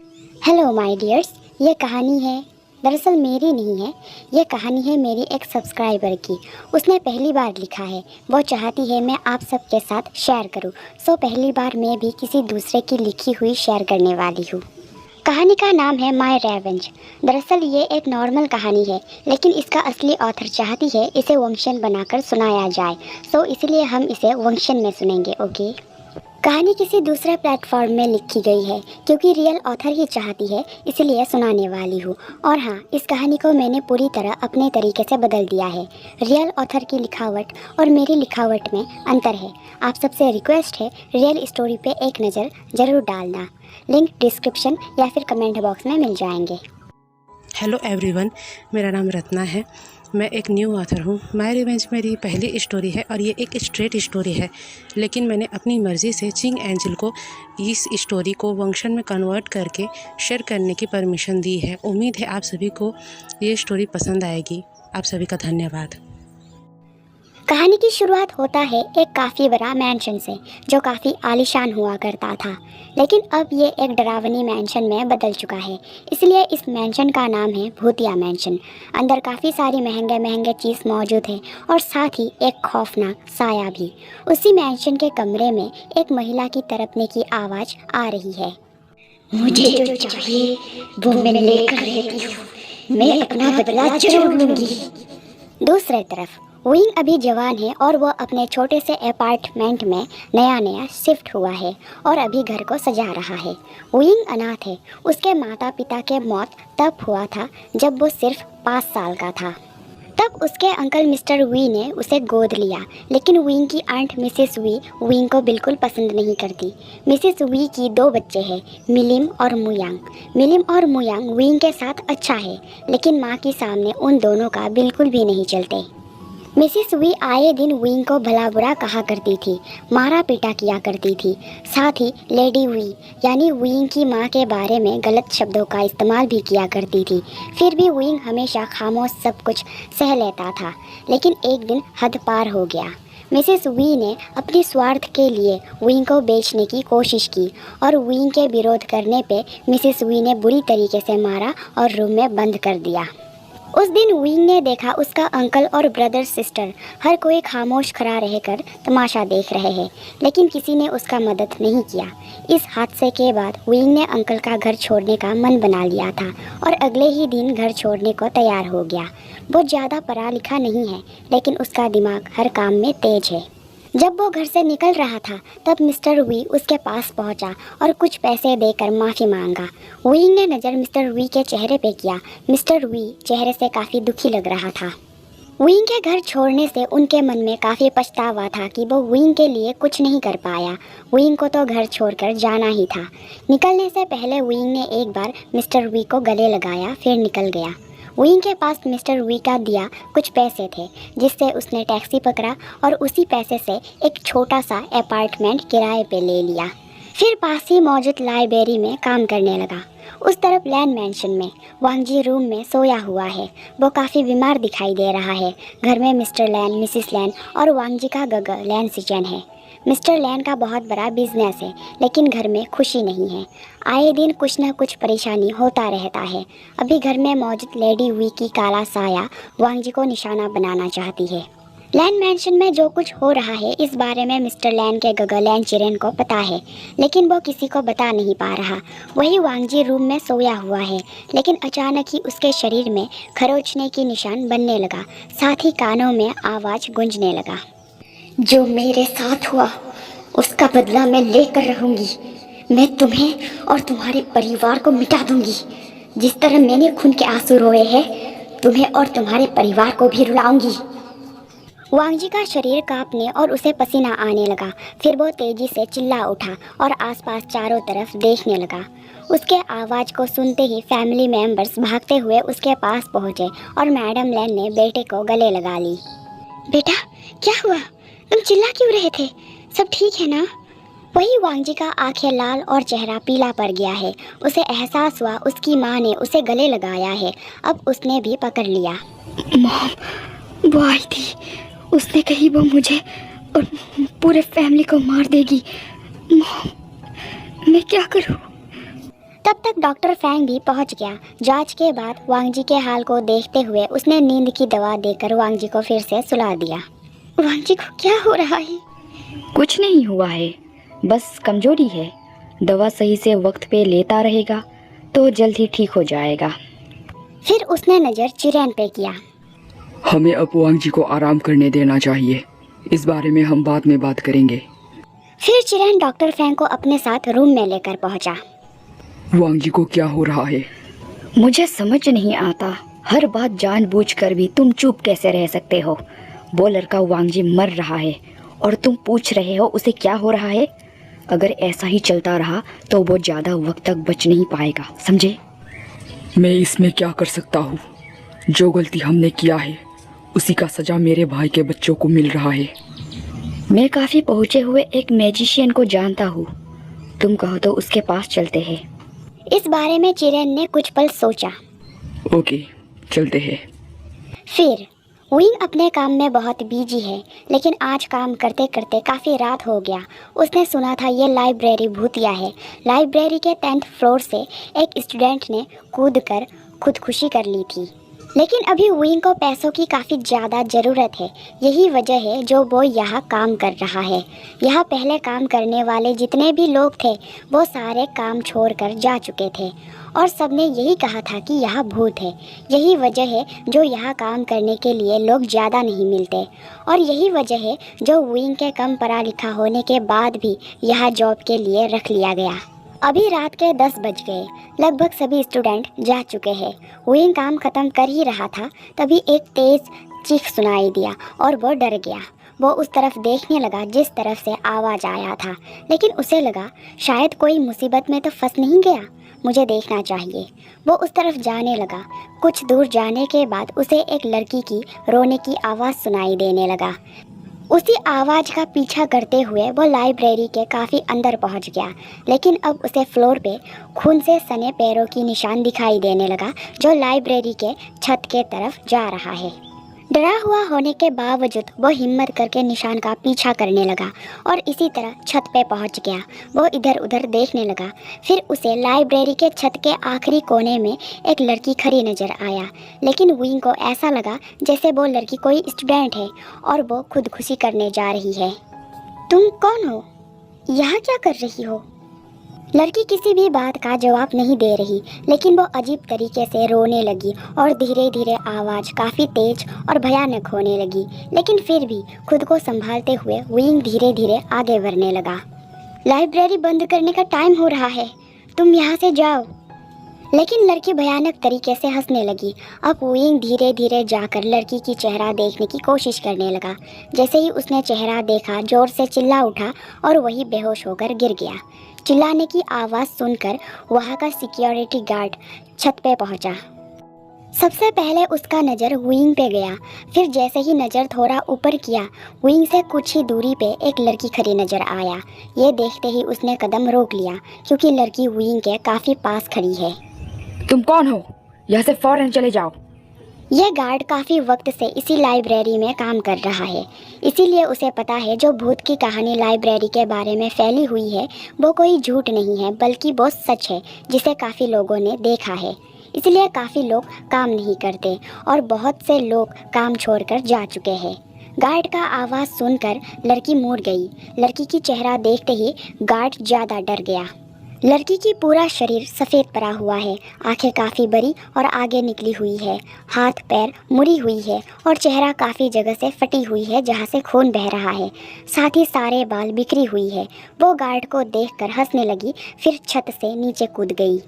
Hello my dears, ये कहानी है दरअसल मेरी नहीं है। ये कहानी है मेरी एक सब्सक्राइबर की। उसने पहली बार लिखा है। वो चाहती है मैं आप सबके साथ शेयर करूं। सो पहली बार मैं भी किसी दूसरे की लिखी हुई शेयर करने वाली हूँ। कहानी का नाम है माय रेवेंज। दरअसल ये एक नॉर्मल कहानी है, लेकिन इसका असली ऑथर चाहती है इसे वंशन बनाकर सुनाया जाए। सो इसलिए हम इसे वंशन में सुनेंगे। ओके। कहानी किसी दूसरे प्लेटफॉर्म में लिखी गई है, क्योंकि रियल ऑथर ही चाहती है इसलिए सुनाने वाली हूँ। और हाँ, इस कहानी को मैंने पूरी तरह अपने तरीके से बदल दिया है। रियल ऑथर की लिखावट और मेरी लिखावट में अंतर है। आप सबसे रिक्वेस्ट है रियल स्टोरी पे एक नज़र ज़रूर डालना। लिंक डिस्क्रिप्शन या फिर कमेंट बॉक्स में मिल जाएंगे। हेलो एवरीवन, मेरा नाम रत्ना है। मैं एक न्यू ऑथर हूँ। माय रिवेंज मेरी पहली स्टोरी है और ये एक स्ट्रेट स्टोरी है, लेकिन मैंने अपनी मर्ज़ी से चिंग एंजल को इस स्टोरी को वंशन में कन्वर्ट करके शेयर करने की परमिशन दी है। उम्मीद है आप सभी को ये स्टोरी पसंद आएगी। आप सभी का धन्यवाद। कहानी की शुरुआत होता है एक काफ़ी बड़ा मैंशन से, जो काफ़ी आलीशान हुआ करता था। लेकिन अब ये एक डरावनी मैंशन में बदल चुका है, इसलिए इस मैंशन का नाम है भूतिया मैंशन। अंदर काफ़ी सारी महंगे महंगे चीज़ मौजूद है और साथ ही एक खौफनाक साया भी। उसी मैंशन के कमरे में एक महिला की तड़पने की आवाज़ आ रही है। मुझे जो चाहिए वो मैं लेकर रहती हूँ। मैं अपना बदला जरूर लूंगी। दूसरी तरफ विंग अभी जवान है और वो अपने छोटे से अपार्टमेंट में नया नया शिफ्ट हुआ है और अभी घर को सजा रहा है। विंग अनाथ है। उसके माता पिता के मौत तब हुआ था जब वो सिर्फ 5 साल का था। तब उसके अंकल मिस्टर वी ने उसे गोद लिया, लेकिन विंग की आंट मिसेस वी विंग को बिल्कुल पसंद नहीं करती। मिसेस वी की 2 बच्चे हैं, मिलिम और मुयांग। मिलिम और मुयांग विंग के साथ अच्छा है, लेकिन माँ के सामने उन दोनों का बिल्कुल भी नहीं चलते। मिसेस वी आए दिन विंग को भला बुरा कहा करती थी, मारा पीटा किया करती थी। साथ ही लेडी वी यानी विंग की माँ के बारे में गलत शब्दों का इस्तेमाल भी किया करती थी। फिर भी विंग हमेशा खामोश सब कुछ सह लेता था। लेकिन एक दिन हद पार हो गया। मिसेस वी ने अपने स्वार्थ के लिए विंग को बेचने की कोशिश की और विंग के विरोध करने पे मिसेस वी ने बुरी तरीके से मारा और रूम में बंद कर दिया। उस दिन विंग ने देखा उसका अंकल और ब्रदर सिस्टर हर कोई खामोश खड़ा रहकर तमाशा देख रहे हैं, लेकिन किसी ने उसका मदद नहीं किया। इस हादसे के बाद विंग ने अंकल का घर छोड़ने का मन बना लिया था और अगले ही दिन घर छोड़ने को तैयार हो गया। वो ज़्यादा पढ़ा लिखा नहीं है, लेकिन उसका दिमाग हर काम में तेज है। जब वो घर से निकल रहा था तब मिस्टर वी उसके पास पहुंचा और कुछ पैसे देकर माफ़ी मांगा। विंग ने नज़र मिस्टर वी के चेहरे पे किया। मिस्टर वी चेहरे से काफ़ी दुखी लग रहा था। विंग के घर छोड़ने से उनके मन में काफ़ी पछतावा था कि वो विंग के लिए कुछ नहीं कर पाया। विंग को तो घर छोड़कर जाना ही था। निकलने से पहले विंग ने एक बार मिस्टर वी को गले लगाया, फिर निकल गया। विंग के पास मिस्टर वी का दिया कुछ पैसे थे, जिससे उसने टैक्सी पकड़ा और उसी पैसे से एक छोटा सा अपार्टमेंट किराए पे ले लिया। फिर पास ही मौजूद लाइब्रेरी में काम करने लगा। उस तरफ लैन मैंशन में वांगजी रूम में सोया हुआ है। वो काफ़ी बीमार दिखाई दे रहा है। घर में मिस्टर लैन, मिसिस लैन और वांगजी का गग लैन सिचन है। मिस्टर लैन का बहुत बड़ा बिजनेस है, लेकिन घर में खुशी नहीं है। आए दिन कुछ न कुछ परेशानी होता रहता है। अभी घर में मौजूद लेडी वी की काला साया वांगजी को निशाना बनाना चाहती है। लैन मैंशन में जो कुछ हो रहा है इस बारे में मिस्टर लैन के गग लैन चिरेन को पता है, लेकिन वो किसी को बता नहीं पा रहा। वही वांगजी रूम में सोया हुआ है, लेकिन अचानक ही उसके शरीर में खरोचने की निशान बनने लगा। साथ ही कानों में आवाज़ गूंजने लगा, जो मेरे साथ हुआ उसका बदला मैं लेकर रहूंगी। मैं तुम्हें और तुम्हारे परिवार को मिटा दूंगी। जिस तरह मैंने खून के आंसू रोए हैं, तुम्हें और तुम्हारे परिवार को भी रुलाऊंगी। वांगजी का शरीर कांपने और उसे पसीना आने लगा। फिर वो तेजी से चिल्ला उठा और आसपास चारों तरफ देखने लगा। उसके आवाज़ को सुनते ही फैमिली मेंबर्स भागते हुए उसके पास पहुंचे और मैडम लैन ने बेटे को गले लगा ली। बेटा, क्या हुआ? तुम चिल्ला क्यों रहे थे? सब ठीक है ना? वही वांगजी का आंखें लाल और चेहरा पीला पड़ गया है। उसे एहसास हुआ उसकी माँ ने उसे गले लगाया है। अब उसने भी पकड़ लिया। मॉम, वो आई थी। उसने कही वो मुझे और पूरे फैमिली को मार देगी। मॉम, मैं क्या करूं? तब तक डॉक्टर फैंग भी पहुंच गया। जांच के बाद वांग जी के हाल को देखते हुए उसने नींद की दवा देकर वांग जी को फिर से सुला दिया। वांग जी को क्या हो रहा है? कुछ नहीं हुआ है, बस कमजोरी है। दवा सही से वक्त पे लेता रहेगा तो जल्द ही ठीक हो जाएगा। फिर उसने नज़र चिरेन पे किया। हमें अब वांग जी को आराम करने देना चाहिए। इस बारे में हम बाद में बात करेंगे। फिर चिरेन डॉक्टर फैंग को अपने साथ रूम में लेकर पहुंचा। वांग जी को क्या हो रहा है? मुझे समझ नहीं आता, हर बात जानबूझकर भी तुम चुप कैसे रह सकते हो। वो लड़का वांग जी मर रहा है और तुम पूछ रहे हो उसे क्या हो रहा है। अगर ऐसा ही चलता रहा तो वो ज़्यादा वक्त तक बच नहीं पाएगा, समझे? मैं इसमें क्या कर सकता हूँ? जो गलती हमने किया है उसी का सजा मेरे भाई के बच्चों को मिल रहा है। मैं काफ़ी पहुँचे हुए एक मैजिशियन को जानता हूँ, तुम कहो तो उसके पास चलते हैं। इस बारे में चिरेन ने कुछ पल सोचा। ओके, चलते हैं। फिर विंग अपने काम में बहुत बिजी है, लेकिन आज काम करते करते काफ़ी रात हो गया। उसने सुना था ये लाइब्रेरी भूतिया है। लाइब्रेरी के 10th फ्लोर से एक स्टूडेंट ने कूदकर खुदकुशी कर ली थी, लेकिन अभी विंग को पैसों की काफ़ी ज़्यादा ज़रूरत है। यही वजह है जो वो यहाँ काम कर रहा है। यहाँ पहले काम करने वाले जितने भी लोग थे वो सारे काम छोड़कर जा चुके थे और सबने यही कहा था कि यहाँ भूत है। यही वजह है जो यहाँ काम करने के लिए लोग ज़्यादा नहीं मिलते और यही वजह है जो विंग के कम पढ़ा लिखा होने के बाद भी यहाँ जॉब के लिए रख लिया गया। अभी रात के 10 बज गए। लगभग सभी स्टूडेंट जा चुके हैं। विंग काम ख़त्म कर ही रहा था, तभी एक तेज़ चीख सुनाई दिया और वो डर गया। वो उस तरफ देखने लगा जिस तरफ से आवाज़ आया था, लेकिन उसे लगा शायद कोई मुसीबत में तो फंस नहीं गया, मुझे देखना चाहिए। वो उस तरफ जाने लगा। कुछ दूर जाने के बाद उसे एक लड़की की रोने की आवाज़ सुनाई देने लगा। उसी आवाज़ का पीछा करते हुए वो लाइब्रेरी के काफ़ी अंदर पहुंच गया, लेकिन अब उसे फ्लोर पे खून से सने पैरों की निशान दिखाई देने लगा जो लाइब्रेरी के छत के तरफ जा रहा है। डरा हुआ होने के बावजूद वो हिम्मत करके निशान का पीछा करने लगा और इसी तरह छत पे पहुंच गया। वो इधर उधर देखने लगा। फिर उसे लाइब्रेरी के छत के आखिरी कोने में एक लड़की खड़ी नज़र आया, लेकिन विंग को ऐसा लगा जैसे वो लड़की कोई स्टूडेंट है और वो खुदकुशी करने जा रही है। तुम कौन हो? यहाँ क्या कर रही हो? लड़की किसी भी बात का जवाब नहीं दे रही, लेकिन वो अजीब तरीके से रोने लगी और धीरे धीरे आवाज़ काफ़ी तेज और भयानक होने लगी। लेकिन फिर भी खुद को संभालते हुए विंग धीरे धीरे आगे बढ़ने लगा। लाइब्रेरी बंद करने का टाइम हो रहा है, तुम यहाँ से जाओ। लेकिन लड़की भयानक तरीके से हंसने लगी। अब विंग धीरे धीरे जाकर लड़की की चेहरा देखने की कोशिश करने लगा। जैसे ही उसने चेहरा देखा जोर से चिल्ला उठा और वही बेहोश होकर गिर गया। चिल्लाने की आवाज़ सुनकर वहाँ का सिक्योरिटी गार्ड छत पे पहुँचा। सबसे पहले उसका नज़र विंग पे गया। फिर जैसे ही नज़र थोड़ा ऊपर किया, विंग से कुछ ही दूरी पे एक लड़की खड़ी नज़र आया। ये देखते ही उसने कदम रोक लिया क्योंकि लड़की विंग के काफ़ी पास खड़ी है। तुम कौन हो? यहाँ से फौरन चले जाओ। यह गार्ड काफ़ी वक्त से इसी लाइब्रेरी में काम कर रहा है, इसीलिए उसे पता है जो भूत की कहानी लाइब्रेरी के बारे में फैली हुई है वो कोई झूठ नहीं है, बल्कि वो सच है जिसे काफ़ी लोगों ने देखा है। इसलिए काफ़ी लोग काम नहीं करते और बहुत से लोग काम छोड़कर जा चुके हैं। गार्ड का आवाज़ सुनकर लड़की मुड़ गई। लड़की की चेहरा देखते ही गार्ड ज़्यादा डर गया। लड़की की पूरा शरीर सफ़ेद पड़ा हुआ है, आंखें काफ़ी बड़ी और आगे निकली हुई है, हाथ पैर मुड़ी हुई है और चेहरा काफ़ी जगह से फटी हुई है जहाँ से खून बह रहा है। साथ ही सारे बाल बिखरी हुई है। वो गार्ड को देखकर हंसने लगी, फिर छत से नीचे कूद गई।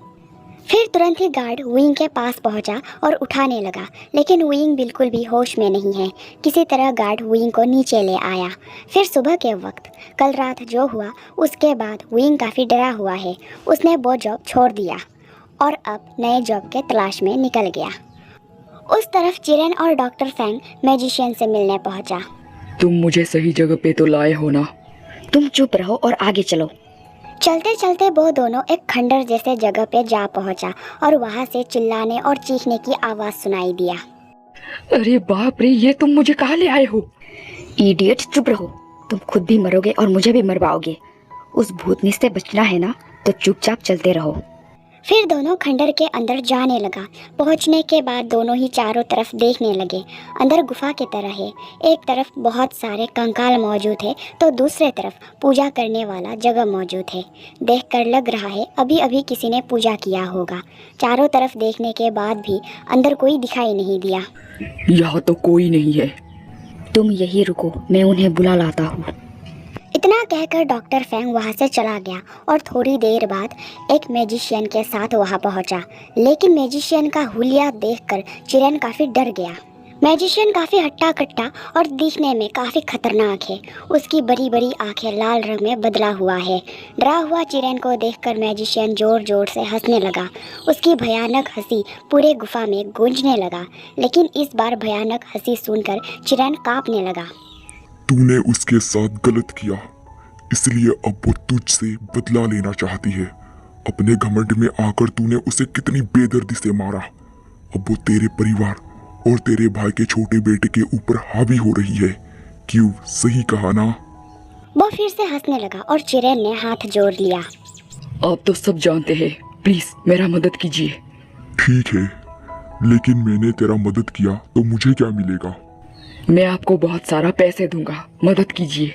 फिर तुरंत ही गार्ड विंग के पास पहुंचा और उठाने लगा, लेकिन विंग बिल्कुल भी होश में नहीं है। किसी तरह गार्ड विंग को नीचे ले आया। फिर सुबह के वक्त कल रात जो हुआ उसके बाद विंग काफ़ी डरा हुआ है। उसने वो जॉब छोड़ दिया और अब नए जॉब के तलाश में निकल गया। उस तरफ चिरेन और डॉक्टर फैंग मैजिशियन से मिलने पहुंचा। तुम मुझे सही जगह पे तो लाए हो ना? तुम चुप रहो और आगे चलो। चलते चलते वो दोनों एक खंडर जैसे जगह पे जा पहुंचा और वहां से चिल्लाने और चीखने की आवाज़ सुनाई दिया। अरे बाप रे, ये तुम मुझे कहाँ ले आए हो? इडियट, चुप रहो। तुम खुद भी मरोगे और मुझे भी मरवाओगे। उस भूतनी से बचना है ना तो चुपचाप चलते रहो। फिर दोनों खंडर के अंदर जाने लगा। पहुंचने के बाद दोनों ही चारों तरफ देखने लगे। अंदर गुफा की तरह है। एक तरफ बहुत सारे कंकाल मौजूद है तो दूसरे तरफ पूजा करने वाला जगह मौजूद है। देखकर लग रहा है अभी अभी किसी ने पूजा किया होगा। चारों तरफ देखने के बाद भी अंदर कोई दिखाई नहीं दिया। यहाँ तो कोई नहीं है। तुम यही रुको, मैं उन्हें बुला लाता हूँ। इतना कहकर डॉक्टर फैंग वहाँ से चला गया और थोड़ी देर बाद एक मैजिशियन के साथ वहाँ पहुँचा। लेकिन मैजिशियन का हुलिया देखकर चिरेन काफ़ी डर गया। मैजिशियन काफ़ी हट्टा कट्टा और दिखने में काफ़ी खतरनाक है। उसकी बड़ी बड़ी आंखें लाल रंग में बदला हुआ है। डरा हुआ चिरेन को देखकर मैजिशियन ज़ोर ज़ोर से हंसने लगा। उसकी भयानक हंसी पूरे गुफा में गूंजने लगा। लेकिन इस बार भयानक हंसी सुनकर चिरेन काँपने लगा। तूने उसके साथ गलत किया, इसलिए अब वो तुझसे बदला लेना चाहती है। अपने घमंड में आकर तूने उसे कितनी बेदर्दी से मारा। अब वो तेरे परिवार और तेरे भाई के छोटे बेटे के ऊपर हावी हो रही है। क्यों, सही कहा ना? वो फिर से हंसने लगा और चिरेन ने हाथ जोड़ लिया। आप तो सब जानते हैं, प्लीज मेरा मदद कीजिए। ठीक है, लेकिन मैंने तेरा मदद किया तो मुझे क्या मिलेगा? मैं आपको बहुत सारा पैसे दूंगा, मदद कीजिए।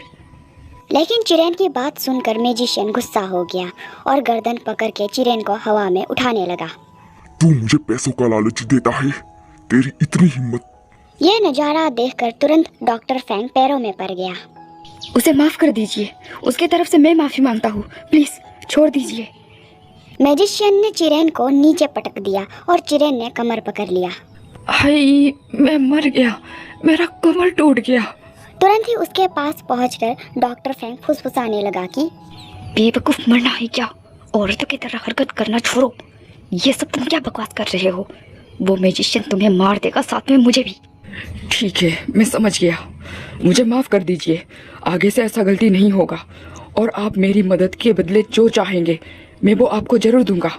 लेकिन चिरेन की बात सुनकर मैजिशियन गुस्सा हो गया और गर्दन पकड़ के चिरेन को हवा में उठाने लगा। तू मुझे पैसों का लालच देता है? तेरी इतनी हिम्मत! यह नज़ारा देखकर तुरंत डॉक्टर फैंग पैरों में पड़ गया। उसे माफ कर दीजिए, उसकी तरफ से मैं माफी मांगता हूँ, प्लीज छोड़ दीजिए। मैजिशियन ने चिरेन को नीचे पटक दिया और चिरेन ने कमर पकड़ लिया। हाय, मैं मर गया, मेरा कमर टूट गया। तुरंत ही उसके पास पहुंचकर डॉक्टर फैंग फुसफुसाने लगा कि बेवकूफ, मरना है क्या? औरतों की तरह हरकत करना छोड़ो। ये सब तुम क्या बकवास कर रहे हो? वो मैजिशियन तुम्हें मार देगा, साथ में मुझे भी। ठीक है, मैं समझ गया, मुझे माफ कर दीजिए। आगे से ऐसा गलती नहीं होगा और आप मेरी मदद के बदले जो चाहेंगे मैं वो आपको जरूर दूंगा।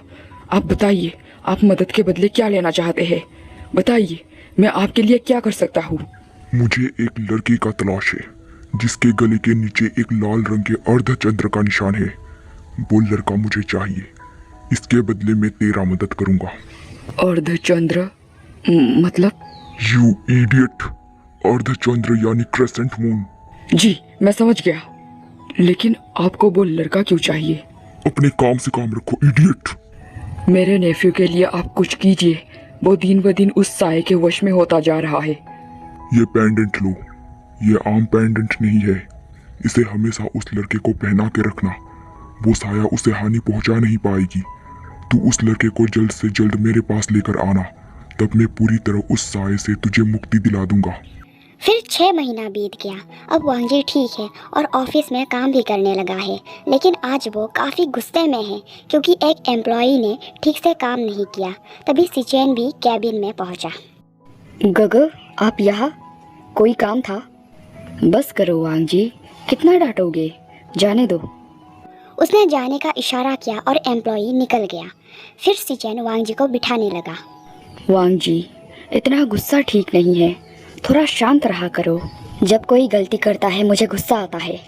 आप बताइए, आप मदद के बदले क्या लेना चाहते हैं? बताइए, मैं आपके लिए क्या कर सकता हूँ? मुझे एक लड़की का तलाश है जिसके गले के नीचे एक लाल रंग के अर्धचंद्र का निशान है। वो लड़का मुझे चाहिए। इसके बदले मैं तेरा मदद करूंगा। अर्धचंद्र मतलब? You idiot! अर्धचंद्र यानी क्रेसेंट मून। जी, मैं समझ गया, लेकिन आपको वो लड़का क्यों चाहिए? अपने काम से काम रखो, इडियट! मेरे नेफ्यू के लिए आप कुछ कीजिए। वो दिन ब दिन उस साये के वश में होता जा रहा है। ये पेंडेंट लो। ये आम पेंडेंट नहीं है। इसे हमेशा उस लड़के को पहना के रखना। वो साया उसे हानि पहुंचा नहीं पाएगी। तू उस लड़के को जल्द से जल्द मेरे पास लेकर आना, तब मैं पूरी तरह उस साये से तुझे मुक्ति दिला दूंगा। फिर 6 महीना बीत गया। अब वांगजी ठीक है और ऑफिस में काम भी करने लगा है। लेकिन आज वो काफ़ी गुस्से में है क्योंकि एक एम्प्लॉई ने ठीक से काम नहीं किया। तभी सिचेन भी कैबिन में पहुंचा। गग, आप यहाँ? कोई काम था? बस करो वांग जी, कितना डांटोगे? जाने दो। उसने जाने का इशारा किया और एम्प्लॉई निकल गया। फिर सिचेन वांग जी को बिठाने लगा। वांग जी, इतना गुस्सा ठीक नहीं है, थोड़ा शांत रहा करो। जब कोई गलती करता है मुझे गुस्सा आता है।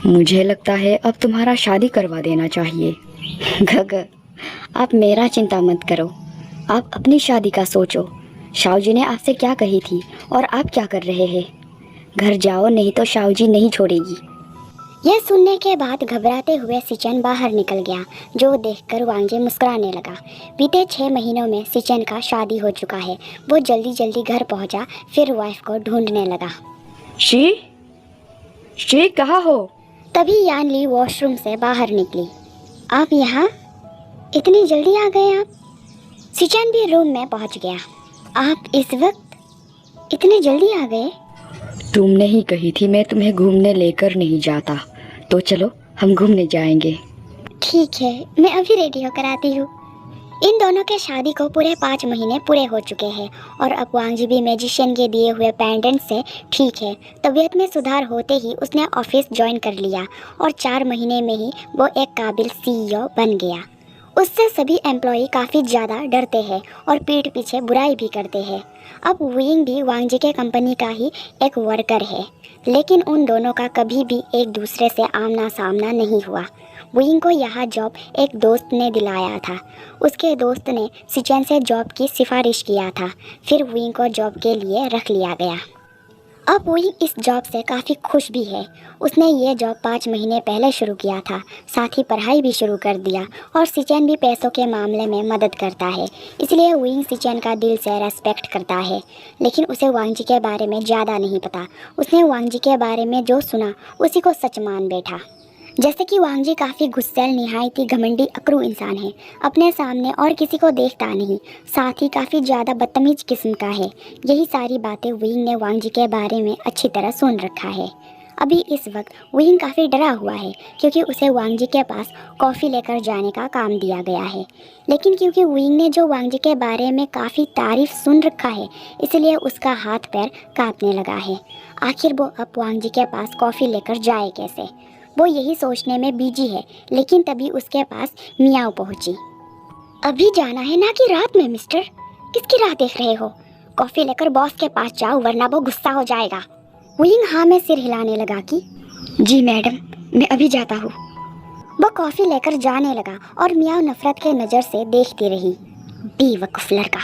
मुझे लगता है अब तुम्हारा शादी करवा देना चाहिए। गग, आप मेरा चिंता मत करो, आप अपनी शादी का सोचो। शाओ जी ने आपसे क्या कही थी और आप क्या कर रहे हैं? घर जाओ, नहीं तो शाओ जी नहीं छोड़ेगी। यह सुनने के बाद घबराते हुए सिचेन बाहर निकल गया, जो देखकर वांगजी मुस्कुराने लगा। बीते 6 महीनों में सिचेन का शादी हो चुका है। वो जल्दी जल्दी घर पहुंचा, फिर वाइफ को ढूंढने लगा। शी कहाँ हो? तभी यान ली वॉशरूम से बाहर निकली। आप यहाँ इतनी जल्दी आ गए आप? सिचेन भी रूम में पहुँच गया। आप इस वक्त इतने जल्दी आ गए? तुमने ही कही थी मैं तुम्हें घूमने लेकर नहीं जाता, तो चलो हम घूमने जाएंगे। ठीक है, मैं अभी रेडी होकर आती हूँ। इन दोनों के शादी को पूरे 5 महीने पूरे हो चुके हैं और अब वांगजी भी मैजिशियन के दिए हुए पेंडेंट से ठीक है। तबीयत में सुधार होते ही उसने ऑफिस ज्वाइन कर लिया और 4 महीने में ही वो एक काबिल CEO बन गया। उससे सभी एम्प्लॉई काफ़ी ज़्यादा डरते हैं और पीठ पीछे बुराई भी करते हैं। अब वुइंग भी वांगजी के कंपनी का ही एक वर्कर है, लेकिन उन दोनों का कभी भी एक दूसरे से आमना सामना नहीं हुआ। वुइंग को यहाँ जॉब एक दोस्त ने दिलाया था। उसके दोस्त ने सिचेन से जॉब की सिफारिश किया था। फिर वुइंग को जॉब के लिए रख लिया गया। अब वुइंग इस जॉब से काफ़ी खुश भी है। उसने ये जॉब 5 महीने पहले शुरू किया था। साथ ही पढ़ाई भी शुरू कर दिया और सिचेन भी पैसों के मामले में मदद करता है। इसलिए वुइंग सिचेन का दिल से रेस्पेक्ट करता है। लेकिन उसे वांग जी के बारे में ज़्यादा नहीं पता। उसने वांग जी के बारे में जो सुना उसी को सच मान बैठा। जैसे कि वांग जी काफ़ी गुस्सैल, निहायती घमंडी, अकड़ू इंसान है। अपने सामने और किसी को देखता नहीं, साथ ही काफ़ी ज़्यादा बदतमीज किस्म का है। यही सारी बातें वुइंग ने वांग जी के बारे में अच्छी तरह सुन रखा है। अभी इस वक्त वुइंग काफ़ी डरा हुआ है क्योंकि उसे वांग जी के पास कॉफ़ी लेकर जाने का काम दिया गया है। लेकिन क्योंकि वुइंग ने जो वांग जी के बारे में काफ़ी तारीफ सुन रखा है, इसलिए उसका हाथ पैर कांपने लगा है। आखिर वो अब वांग जी के पास कॉफ़ी लेकर जाए कैसे? वो यही सोचने में बिजी है। लेकिन तभी उसके पास मियाओ पहुंची। अभी जाना है ना कि रात में मिस्टर? किसकी राह देख रहे हो? कॉफ़ी लेकर बॉस के पास जाओ वरना वो गुस्सा हो जाएगा। वुइंग हाँ में सिर हिलाने लगा कि जी मैडम, मैं अभी जाता हूँ। वो कॉफ़ी लेकर जाने लगा और मियाओ नफरत के नज़र से देखती रही। बेवकूफ़ लड़का।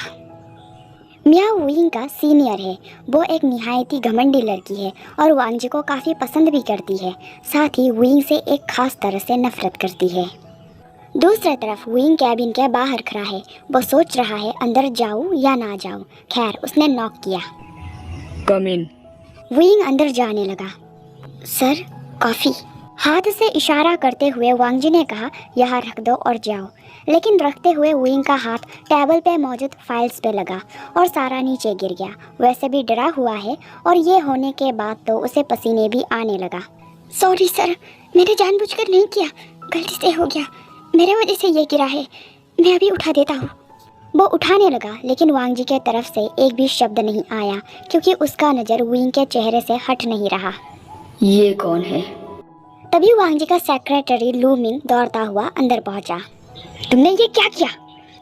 मियाओ वुइंग का सीनियर है। वो एक निहायती घमंडी लड़की है और वांग जी को काफ़ी पसंद भी करती है। साथ ही वुइंग से एक खास तरह से नफरत करती है। दूसरी तरफ वुइंग कैबिन के बाहर खड़ा है। वो सोच रहा है अंदर जाऊँ या ना जाऊँ। खैर, उसने नॉक किया। कम इन। वुइंग अंदर जाने लगा। Sir, coffee. हाथ से इशारा करते हुए वांग जी ने कहा, यहाँ रख दो और जाओ। लेकिन रखते हुए वुइंग का हाथ टेबल पे मौजूद फाइल्स पे लगा और सारा नीचे गिर गया। वैसे भी डरा हुआ है और ये होने के बाद तो उसे पसीने भी आने लगा। सॉरी सर, मैंने जानबूझकर नहीं किया, गलती से हो गया। मेरे वजह से ये गिरा है, मैं अभी उठा देता हूँ। वो उठाने लगा लेकिन वांग जी के तरफ से एक भी शब्द नहीं आया क्योंकि उसका नज़र वुइंग के चेहरे से हट नहीं रहा। ये कौन है? तभी वांग जी का सेक्रेटरी लू मिंग दौड़ता हुआ अंदर पहुंचा। तुमने ये क्या किया?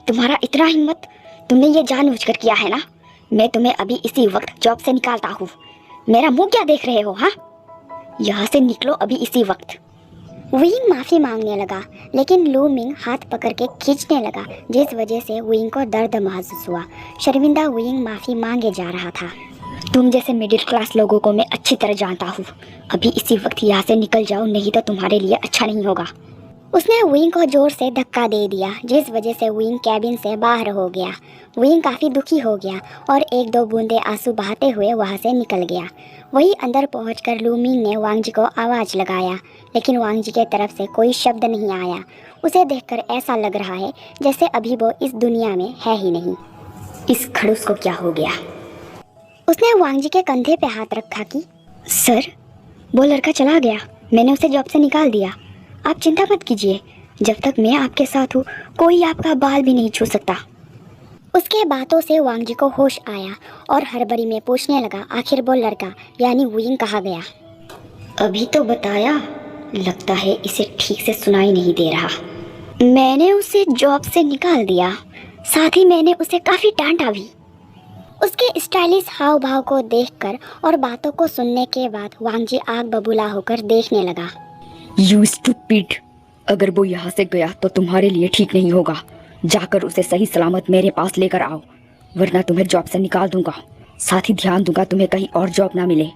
तुम्हारा इतना हिम्मत? तुमने ये जानबूझकर किया है ना? मैं तुम्हें अभी इसी वक्त जॉब से निकालता हूँ। मेरा मुंह क्या देख रहे हो? हाँ, यहाँ से निकलो अभी इसी वक्त। वुइंग माफ़ी मांगने लगा लेकिन लू मिंग हाथ पकड़ के खींचने लगा, जिस वजह से वुइंग को दर्द महसूस हुआ। शर्मिंदा वुइंग माफ़ी मांगे जा रहा था। तुम जैसे मिडिल क्लास लोगों को मैं अच्छी तरह जानता हूँ। अभी इसी वक्त यहाँ से निकल जाओ, नहीं तो तुम्हारे लिए अच्छा नहीं होगा। उसने वुइंग को जोर से धक्का दे दिया, जिस वजह से वुइंग कैबिन से बाहर हो गया। वुइंग काफ़ी दुखी हो गया और 1-2 बूंदे आंसू बहाते हुए वहाँ से निकल गया। वही अंदर पहुंचकर लू मिंग ने वांग जी को आवाज़ लगाया लेकिन वांग जी के तरफ से कोई शब्द नहीं आया। उसे देखकर ऐसा लग रहा है जैसे अभी वो इस दुनिया में है ही नहीं। इस खड़ूस को क्या हो गया? उसने वांग जी के कंधे पे हाथ रखा कि सर, वो लड़का चला गया, मैंने उसे जॉब से निकाल दिया। आप चिंता मत कीजिए, जब तक मैं आपके साथ हूँ कोई आपका बाल भी नहीं छू सकता। उसके बातों से वांग जी को होश आया और हड़बड़ी में पूछने लगा, आखिर वो लड़का यानी वुइंग कहाँ गया? अभी तो बताया, लगता है इसे ठीक से सुनाई नहीं दे रहा। मैंने उसे जॉब से निकाल दिया, साथ ही मैंने उसे काफ़ी डांटा भी। उसके स्टाइलिश हाव भाव को देखकर और बातों को सुनने के बाद वांग जी आग बबूला होकर देखने लगा। यू स्टूपिड, अगर वो यहाँ से गया तो तुम्हारे लिए ठीक नहीं होगा। जाकर उसे सही सलामत मेरे पास लेकर आओ, वरना तुम्हें जॉब से निकाल दूंगा। साथ ही ध्यान दूंगा तुम्हें कहीं और जॉब ना मिले।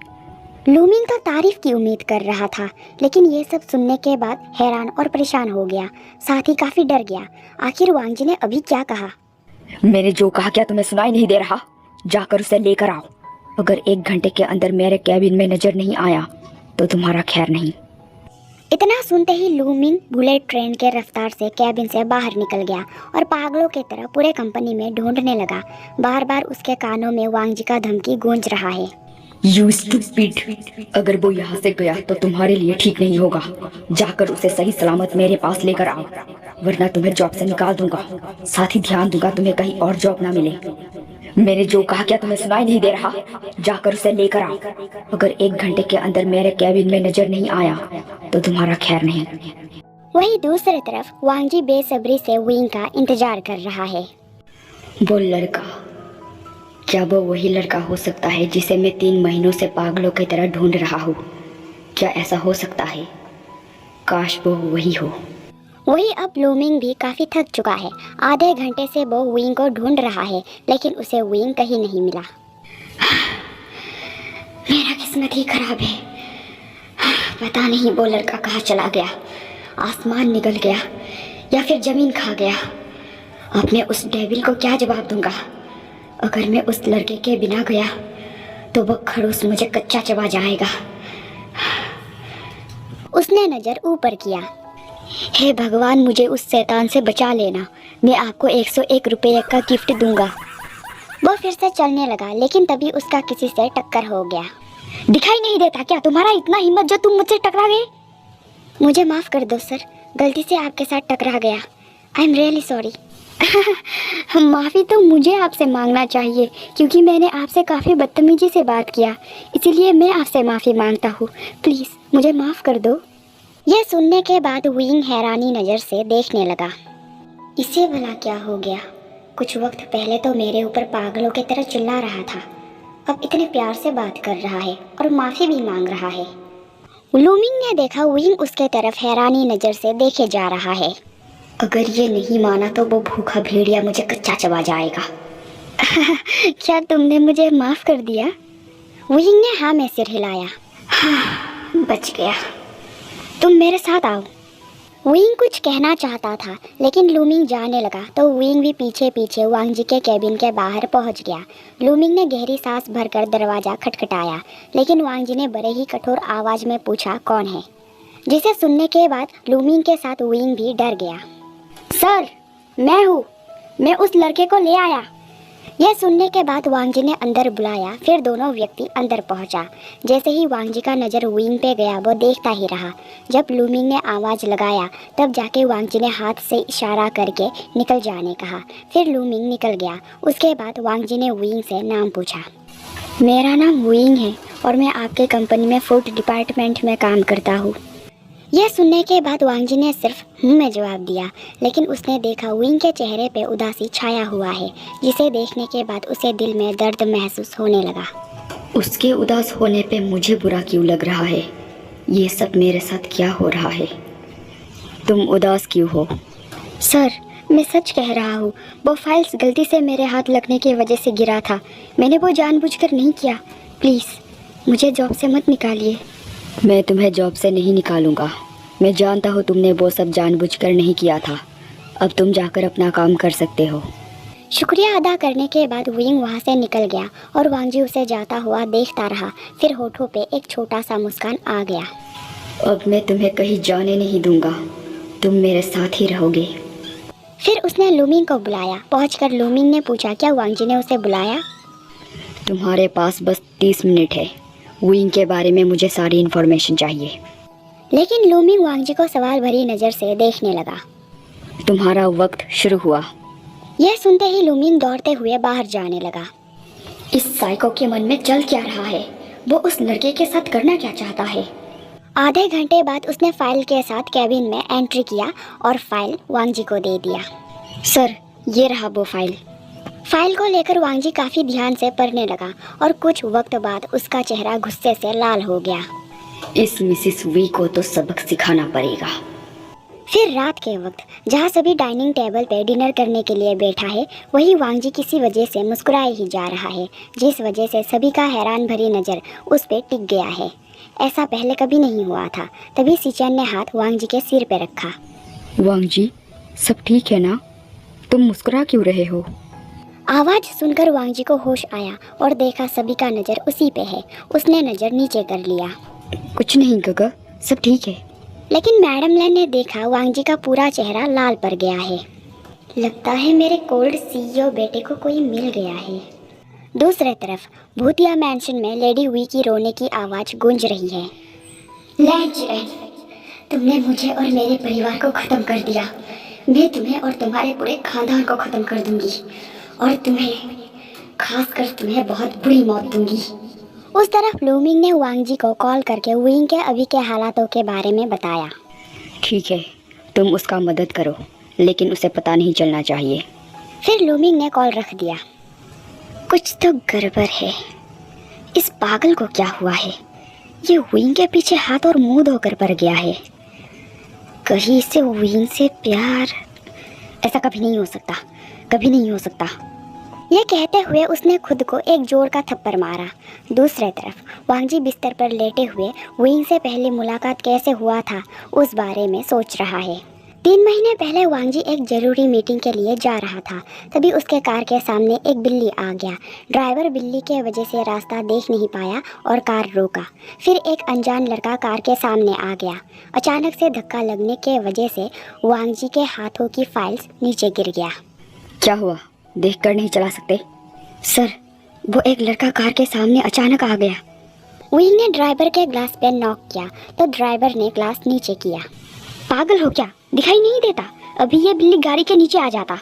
लू मिंग तो तारीफ की उम्मीद कर रहा था लेकिन ये सब सुनने के बाद हैरान और परेशान हो गया, साथ ही काफ़ी डर गया। आखिर वांग जी ने अभी क्या कहा? मैंने जो कहा क्या तुम्हें सुनाई नहीं दे रहा? जाकर उसे लेकर आओ। अगर 1 घंटे के अंदर मेरे कैबिन में नजर नहीं आया तो तुम्हारा खैर नहीं। इतना सुनते ही लू मिंग बुलेट ट्रेन के रफ्तार से कैबिन से बाहर निकल गया और पागलों की तरह पूरे कंपनी में ढूंढने लगा। बार बार उसके कानों में वांग जी का धमकी गूंज रहा है। यू स्टूपिड, अगर वो यहाँ से गया तो तुम्हारे लिए ठीक नहीं होगा। जाकर उसे सही सलामत मेरे पास लेकर आओ, वरना तुम्हें जॉब से निकाल दूंगा। साथ ही ध्यान दूंगा तुम्हें कहीं और जॉब ना मिले। मैंने जो कहा क्या तुम्हें सुनाई नहीं दे रहा? जाकर उसे लेकर आओ। अगर 1 घंटे के अंदर मेरे कैबिन में नजर नहीं आया तो तुम्हारा खैर नहीं। वहीं दूसरी तरफ वांग जी बेसब्री से वुइंग का इंतजार कर रहा है। वो लड़का, क्या वो वही लड़का हो सकता है जिसे मैं 3 महीनों से पागलों की तरह ढूंढ रहा हूँ? क्या ऐसा हो सकता है? काश वो वही हो। वही अब लूमिंग भी काफ़ी थक चुका है। आधे घंटे से वो विंग को ढूंढ रहा है, लेकिन उसे विंग कहीं नहीं मिला। मेरा किस्मत ही खराब है। पता नहीं वो लड़का कहाँ चला गया। आसमान निकल गया या फिर ज़मीन खा गया। अब मैं उस डेविल को क्या जवाब दूंगा? अगर मैं उस लड़के के बिना गया तो वो खड़ूस मुझे कच्चा चबा जाएगा। उसने नज़र ऊपर किया। हे भगवान, मुझे उस शैतान से बचा लेना। मैं आपको 101 रुपये का गिफ्ट दूंगा। वो फिर से चलने लगा, लेकिन तभी उसका किसी से टक्कर हो गया। दिखाई नहीं देता क्या तुम्हारा इतना हिम्मत जो तुम मुझसे टकरा गए? मुझे माफ़ कर दो सर, गलती से आपके साथ टकरा गया। I am really sorry. माफ़ी तो मुझे आपसे मांगना चाहिए, क्योंकि मैंने आपसे काफ़ी बदतमीजी से बात किया, इसीलिए मैं आपसे माफ़ी मांगता हूँ। प्लीज़ मुझे माफ़ कर दो। यह सुनने के बाद विंग हैरानी नज़र से देखने लगा। इसे भला क्या हो गया? कुछ वक्त पहले तो मेरे ऊपर पागलों की तरह चिल्ला रहा था, अब इतने प्यार से बात कर रहा है और माफ़ी भी मांग रहा है। लूमिंग ने देखा विंग उसके तरफ हैरानी नज़र से देखे जा रहा है। अगर ये नहीं माना तो वो भूखा भेड़िया मुझे कच्चा चबा जाएगा। क्या तुमने मुझे माफ़ कर दिया? विंग ने हाँ में सिर हिलाया। हाँ, बच गया। तुम मेरे साथ आओ। विंग कुछ कहना चाहता था, लेकिन लूमिंग जाने लगा तो विंग भी पीछे पीछे वांग जी के कैबिन के बाहर पहुंच गया। लूमिंग ने गहरी सांस भरकर दरवाज़ा खटखटाया, लेकिन वांग जी ने बड़े ही कठोर आवाज़ में पूछा, कौन है? जिसे सुनने के बाद लूमिंग के साथ विंग भी डर गया। सर, मैं हूँ, मैं उस लड़के को ले आया। यह सुनने के बाद वांग जी ने अंदर बुलाया, फिर दोनों व्यक्ति अंदर पहुंचा। जैसे ही वांग जी का नज़र विंग पे गया, वो देखता ही रहा। जब लूमिंग ने आवाज़ लगाया, तब जाके वांग जी ने हाथ से इशारा करके निकल जाने कहा। फिर लूमिंग निकल गया। उसके बाद वांग जी ने विंग से नाम पूछा। मेरा नाम विंग है और मैं आपके कंपनी में फूड डिपार्टमेंट में काम करता हूँ। यह सुनने के बाद वांग जी ने सिर्फ में जवाब दिया, लेकिन उसने देखा विंग के चेहरे पे उदासी छाया हुआ है, जिसे देखने के बाद उसे दिल में दर्द महसूस होने लगा। उसके उदास होने पे मुझे बुरा क्यों लग रहा है? ये सब मेरे साथ क्या हो रहा है? तुम उदास क्यों हो? सर, मैं सच कह रहा हूँ, वो फाइल्स गलती से मेरे हाथ लगने की वजह से गिरा था। मैंने वो जानबूझकर नहीं किया। प्लीज़ मुझे जॉब से मत निकालिए। मैं तुम्हें जॉब से नहीं निकालूंगा। मैं जानता हूँ तुमने वो सब जानबूझकर नहीं किया था। अब तुम जाकर अपना काम कर सकते हो। शुक्रिया अदा करने के बाद विंग वहाँ से निकल गया और वांग जी उसे जाता हुआ देखता रहा। फिर होठों पे एक छोटा सा मुस्कान आ गया। अब मैं तुम्हें कहीं जाने नहीं दूंगा, तुम मेरे साथ ही रहोगे। फिर उसने लूमिंग को बुलाया। पहुंचकर लूमिंग ने पूछा, क्या वांग जी ने उसे बुलाया? तुम्हारे पास बस 30 मिनट है। विंग के बारे में मुझे सारी इन्फॉर्मेशन चाहिए। लेकिन लूमिंग वांग जी को सवाल भरी नज़र से देखने लगा। तुम्हारा वक्त शुरू हुआ। यह सुनते ही लूमिंग दौड़ते हुए बाहर जाने लगा। इस साइको के मन में चल क्या रहा है? वो उस लड़के के साथ करना क्या चाहता है? आधे घंटे बाद उसने फाइल के साथ कैबिन में एंट्री किया और फाइल वांग जी को दे दिया। सर, ये रहा वो फाइल। फाइल को लेकर वांग जी काफ़ी ध्यान से पढ़ने लगा और कुछ वक्त बाद उसका चेहरा गुस्से से लाल हो गया। इस मिसिस वी को तो सबक सिखाना पड़ेगा। फिर रात के वक्त जहाँ सभी डाइनिंग टेबल पे डिनर करने के लिए बैठा है, वही वांग जी किसी वजह से मुस्कुराए ही जा रहा है, जिस वजह से सभी का हैरान भरी नज़र उस पे टिक गया है। ऐसा पहले कभी नहीं हुआ था। तभी सिचन ने हाथ वांग जी के सिर पे रखा। वांग जी, सब ठीक है ना? तुम मुस्कुरा क्यों रहे हो? आवाज़ सुनकर वांग जी को होश आया और देखा सभी का नज़र उसी पे है। उसने नज़र नीचे कर लिया। कुछ नहीं गगा, सब ठीक है। लेकिन मैडम लेन ने देखा वांग जी का पूरा चेहरा लाल पड़ गया है। लगता है मेरे कोल्ड सीईओ बेटे को कोई मिल गया है। दूसरी तरफ भूतिया मैंशन में लेडी वी की रोने की आवाज़ गूंज रही है। लैंचरेन, तुमने मुझे और मेरे परिवार को ख़त्म कर दिया। मैं तुम्हें और तुम्हारे पूरे खानदान को ख़त्म कर दूंगी और तुम्हें, खासकर तुम्हें बहुत बुरी मौत दूंगी। उस तरफ लूमिंग ने वांग जी को कॉल करके विंग के अभी के हालातों के बारे में बताया। ठीक है, तुम उसका मदद करो, लेकिन उसे पता नहीं चलना चाहिए। फिर लूमिंग ने कॉल रख दिया। कुछ तो गड़बड़ है। इस पागल को क्या हुआ है? ये विंग के पीछे हाथ और मुंह धोकर पड़ गया है। कहीं से विंग से प्यार, ऐसा कभी नहीं हो सकता, कभी नहीं हो सकता। यह कहते हुए उसने खुद को एक जोर का थप्पड़ मारा। दूसरी तरफ वांगजी बिस्तर पर लेटे हुए विंग से पहले मुलाकात कैसे हुआ था उस बारे में सोच रहा है। 3 महीने पहले वांगजी एक जरूरी मीटिंग के लिए जा रहा था, तभी उसके कार के सामने एक बिल्ली आ गया। ड्राइवर बिल्ली के वजह से रास्ता देख नहीं पाया और कार रोका। फिर एक अनजान लड़का कार के सामने आ गया। अचानक से धक्का लगने के वजह से वांगजी के हाथों की फाइल्स नीचे गिर गया। क्या हुआ? देखकर नहीं चला सकते? सर, वो एक लड़का कार के सामने अचानक आ गया। विंग ने ड्राइवर के ग्लास पे नॉक किया तो ड्राइवर ने ग्लास नीचे किया। पागल हो क्या? दिखाई नहीं देता? अभी ये बिल्ली गाड़ी के नीचे आ जाता।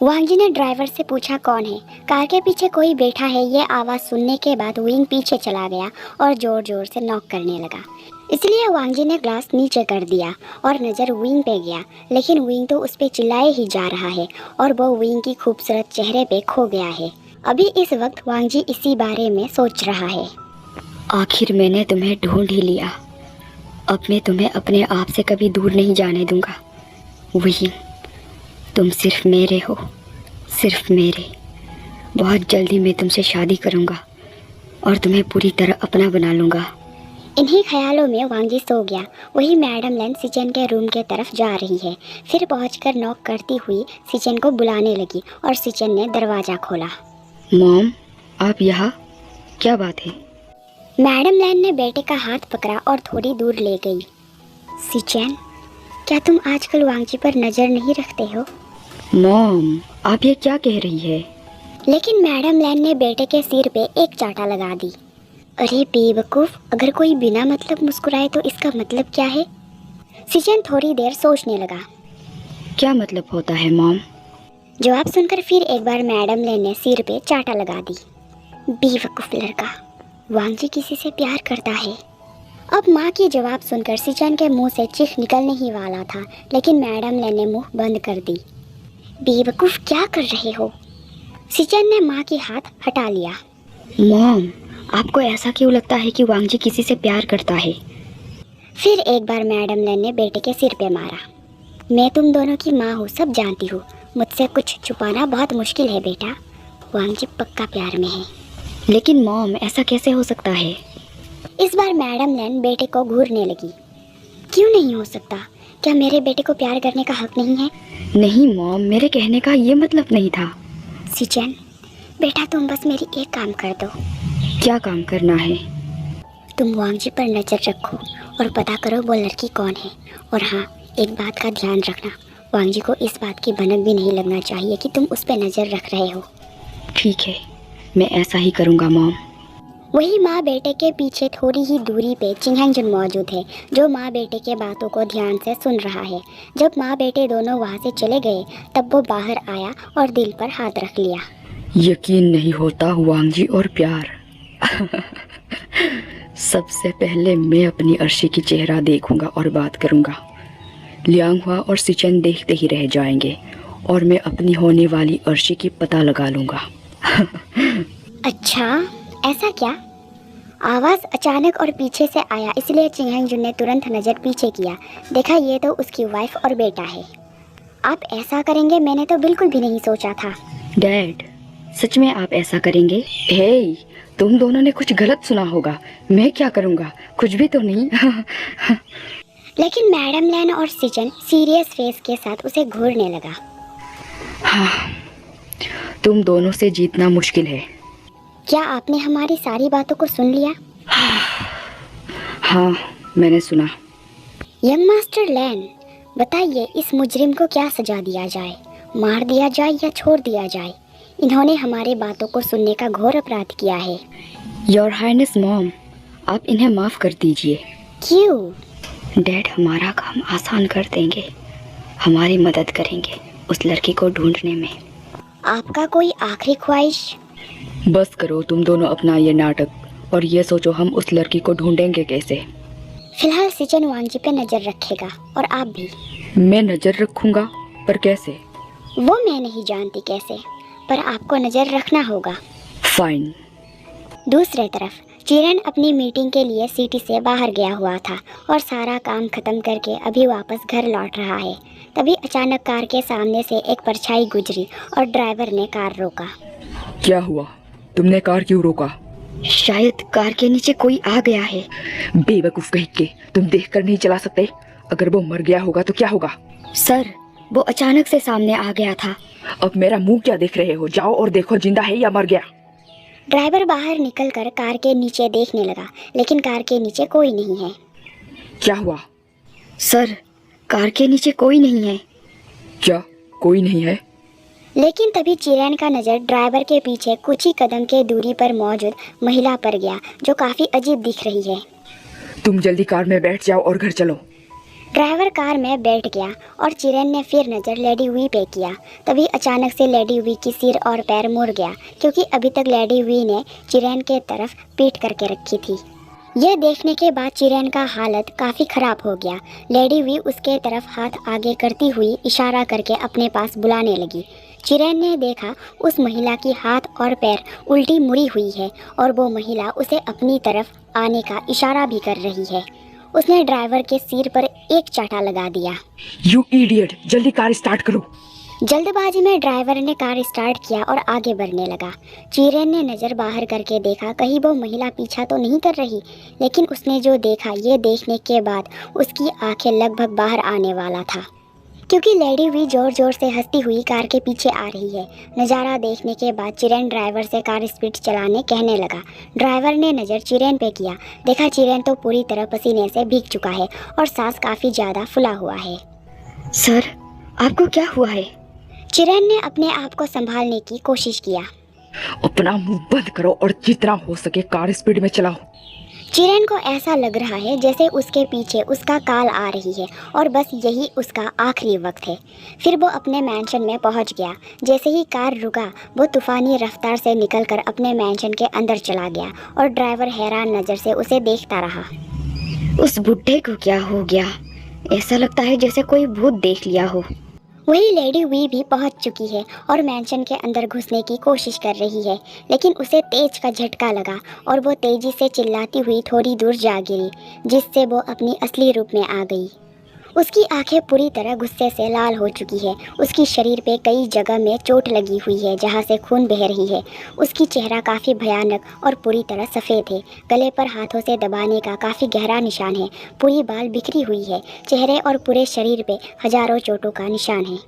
वांगजी ने ड्राइवर से पूछा कौन है। कार के पीछे कोई बैठा है, ये आवाज़ सुनने के बाद विंग पीछे चला गया और ज़ोर ज़ोर से नॉक करने लगा। इसलिए वांगजी ने ग्लास नीचे कर दिया और नज़र विंग पे गया, लेकिन विंग तो उस पर चिल्लाए ही जा रहा है और वो विंग की खूबसूरत चेहरे पे खो गया है। अभी इस वक्त वांगजी इसी बारे में सोच रहा है। आखिर मैंने तुम्हें ढूंढ ही लिया। अब मैं तुम्हें अपने आप से कभी दूर नहीं जाने दूंगा। विंग, तुम सिर्फ मेरे हो, सिर्फ मेरे। बहुत जल्दी मैं तुमसे शादी करूंगा और तुम्हें पूरी तरह अपना बना लूंगा। इन्हीं ख्यालों में वांगजी सो गया। वही मैडम लैन सिचन के रूम के तरफ जा रही है। फिर पहुंचकर नॉक करती हुई सिचन को बुलाने लगी और सिचन ने दरवाज़ा खोला। मॉम, आप यहाँ? क्या बात है? मैडम लैन ने बेटे का हाथ पकड़ा और थोड़ी दूर ले गई। सिचन, क्या तुम आजकल वांगजी पर नज़र नहीं रखते हो? मॉम, आप ये क्या कह रही है? लेकिन मैडम लैन ने बेटे के सिर पे एक चाटा लगा दी। अरे बेवकूफ़, अगर कोई बिना मतलब मुस्कुराए तो इसका मतलब क्या है? सिचन थोड़ी देर सोचने लगा। क्या मतलब होता है मॉम? जवाब सुनकर फिर एक बार मैडम लैन ने सिर पे चाटा लगा दी। बेवकूफ़ लड़का, वांगजी किसी से प्यार करता है। अब माँ की जवाब सुनकर सिचन के मुंह से चीख निकलने ही वाला था, लेकिन मैडम लैन ने मुंह बंद कर दी। बेवकूफ़, क्या कर रहे हो? सिचन ने माँ की हाथ हटा लिया। मॉम, आपको ऐसा क्यों लगता है कि वांगजी किसी से प्यार करता है? फिर एक बार मैडम लैन ने बेटे के सिर पे मारा। मैं तुम दोनों की माँ हूँ, सब जानती हूँ। मुझसे कुछ छुपाना बहुत मुश्किल है बेटा। वांगजी पक्का प्यार में है। लेकिन मॉम, ऐसा कैसे हो सकता है? इस बार मैडम लैन बेटे को घूरने लगी। क्यों नहीं हो सकता? क्या मेरे बेटे को प्यार करने का हक नहीं है? नहीं मॉम, मेरे कहने का ये मतलब नहीं था। सिचन बेटा, तुम बस मेरी एक काम कर दो। क्या काम करना है? तुम वांगजी पर नज़र रखो और पता करो वो लड़की कौन है। और हाँ, एक बात का ध्यान रखना, वांगजी को इस बात की भनक भी नहीं लगना चाहिए कि तुम उस पर नज़र रख रहे हो। ठीक है, मैं ऐसा ही करूँगा मॉम। वही माँ बेटे के पीछे थोड़ी ही दूरी पे चिंगहंगजुन मौजूद है, जो माँ बेटे के बातों को ध्यान से सुन रहा है। जब माँ बेटे दोनों वहाँ से चले गए तब वो बाहर आया और दिल पर हाथ रख लिया। यकीन नहीं होता वांगजी और प्यार। सबसे पहले मैं अपनी अर्शी की चेहरा देखूंगा और बात करूंगा। लियांगहुआ और सिचन देखते ही रह जाएंगे और मैं अपनी होने वाली अर्शी की पता लगा लूंगा। अच्छा, ऐसा क्या? आवाज़ अचानक और पीछे से आया, इसलिए चिंगहंगजुन ने तुरंत नज़र पीछे किया। देखा, ये तो उसकी वाइफ और बेटा है। आप ऐसा करेंगे, मैंने तो बिल्कुल भी नहीं सोचा था। डैड, सच में आप ऐसा करेंगे? हे, तुम दोनों ने कुछ गलत सुना होगा। मैं क्या करूंगा? कुछ भी तो नहीं। लेकिन मैडम लैन और सिचन सीरियस फेस के साथ उसे घूरने लगा। हाँ, तुम दोनों से जीतना मुश्किल है। क्या आपने हमारी सारी बातों को सुन लिया? हाँ, मैंने सुना। यंग मास्टर लैन, बताइए इस मुजरिम को क्या सजा दिया जाए? मार दिया जाए या छोड़ दिया जाए? इन्होंने हमारे बातों को सुनने का घोर अपराध किया है। योर हाइनेस मॉम, आप इन्हें माफ़ कर दीजिए। क्यों? डैड हमारा काम आसान कर देंगे, हमारी मदद करेंगे उस लड़की को ढूंढने में। आपका कोई आखिरी ख्वाहिश? बस करो तुम दोनों अपना ये नाटक और ये सोचो हम उस लड़की को ढूंढेंगे कैसे। फिलहाल सिचन वांगजी पे नज़र रखेगा और आप भी। मैं नज़र रखूंगा, पर कैसे? वो मैं नहीं जानती कैसे, पर आपको नज़र रखना होगा। फाइन। दूसरी तरफ चिरन अपनी मीटिंग के लिए सिटी से बाहर गया हुआ था और सारा काम खत्म करके अभी वापस घर लौट रहा है। तभी अचानक कार के सामने से एक परछाई गुजरी और ड्राइवर ने कार रोका। क्या हुआ? तुमने कार क्यों रोका? शायद कार के नीचे कोई आ गया है। बेवकूफ कहीं के, तुम देखकर नहीं चला सकते? अगर वो मर गया होगा तो क्या होगा? सर, वो अचानक से सामने आ गया था। अब मेरा मुंह क्या देख रहे हो? जाओ और देखो जिंदा है या मर गया। ड्राइवर बाहर निकलकर कार के नीचे देखने लगा, लेकिन कार के नीचे कोई नहीं है। क्या हुआ? सर, कार के नीचे कोई नहीं है। क्या कोई नहीं है? लेकिन तभी चिरैन का नज़र ड्राइवर के पीछे कुछ ही कदम के दूरी पर मौजूद महिला पर गया, जो काफ़ी अजीब दिख रही है। तुम जल्दी कार में बैठ जाओ और घर चलो। ड्राइवर कार में बैठ गया और चिरैन ने फिर नज़र लेडी वी पे किया। तभी अचानक से लेडी वी की सिर और पैर मुड़ गया, क्योंकि अभी तक लेडी वी ने चिरैन के तरफ पीठ करके रखी थी। यह देखने के बाद चिरैन का हालत काफ़ी ख़राब हो गया। लेडी वी उसके तरफ हाथ आगे करती हुई इशारा करके अपने पास बुलाने लगी। चिरैन ने देखा उस महिला की हाथ और पैर उल्टी मुड़ी हुई है और वो महिला उसे अपनी तरफ आने का इशारा भी कर रही है। उसने ड्राइवर के सिर पर एक चांटा लगा दिया। यू इडियट, जल्दी कार स्टार्ट करो। जल्दबाजी में ड्राइवर ने कार स्टार्ट किया और आगे बढ़ने लगा। चिरैन ने नज़र बाहर करके देखा कहीं वो महिला पीछा तो नहीं कर रही, लेकिन उसने जो देखा ये देखने के बाद उसकी आंखें लगभग बाहर आने वाला था, क्योंकि लेडी वी जोर जोर से हंसती हुई कार के पीछे आ रही है। नज़ारा देखने के बाद चिरैन ड्राइवर से कार स्पीड चलाने कहने लगा। ड्राइवर ने नज़र चिरैन पे किया, देखा चिरैन तो पूरी तरह पसीने से भीग चुका है और सांस काफ़ी ज़्यादा फुला हुआ है। सर, आपको क्या हुआ है? चिरैन ने अपने आप को संभालने की कोशिश किया। अपना मुंह बंद करो और जितना हो सके कार स्पीड में चलाओ। चिरैन को ऐसा लग रहा है जैसे उसके पीछे उसका काल आ रही है और बस यही उसका आखिरी वक्त है। फिर वो अपने मैंशन में पहुंच गया। जैसे ही कार रुका, वो तूफानी रफ्तार से निकलकर अपने मैंशन के अंदर चला गया और ड्राइवर हैरान नज़र से उसे देखता रहा। उस बुढ़े को क्या हो गया? ऐसा लगता है जैसे कोई भूत देख लिया हो। वही लेडी वी भी पहुंच चुकी है और मैंशन के अंदर घुसने की कोशिश कर रही है, लेकिन उसे तेज का झटका लगा और वो तेजी से चिल्लाती हुई थोड़ी दूर जा गिरी, जिससे वो अपनी असली रूप में आ गई। उसकी आंखें पूरी तरह गुस्से से लाल हो चुकी है। उसकी शरीर पे कई जगह में चोट लगी हुई है जहाँ से खून बह रही है। उसकी चेहरा काफ़ी भयानक और पूरी तरह सफ़ेद है। गले पर हाथों से दबाने का काफ़ी गहरा निशान है। पूरी बाल बिखरी हुई है। चेहरे और पूरे शरीर पे हजारों चोटों का निशान है।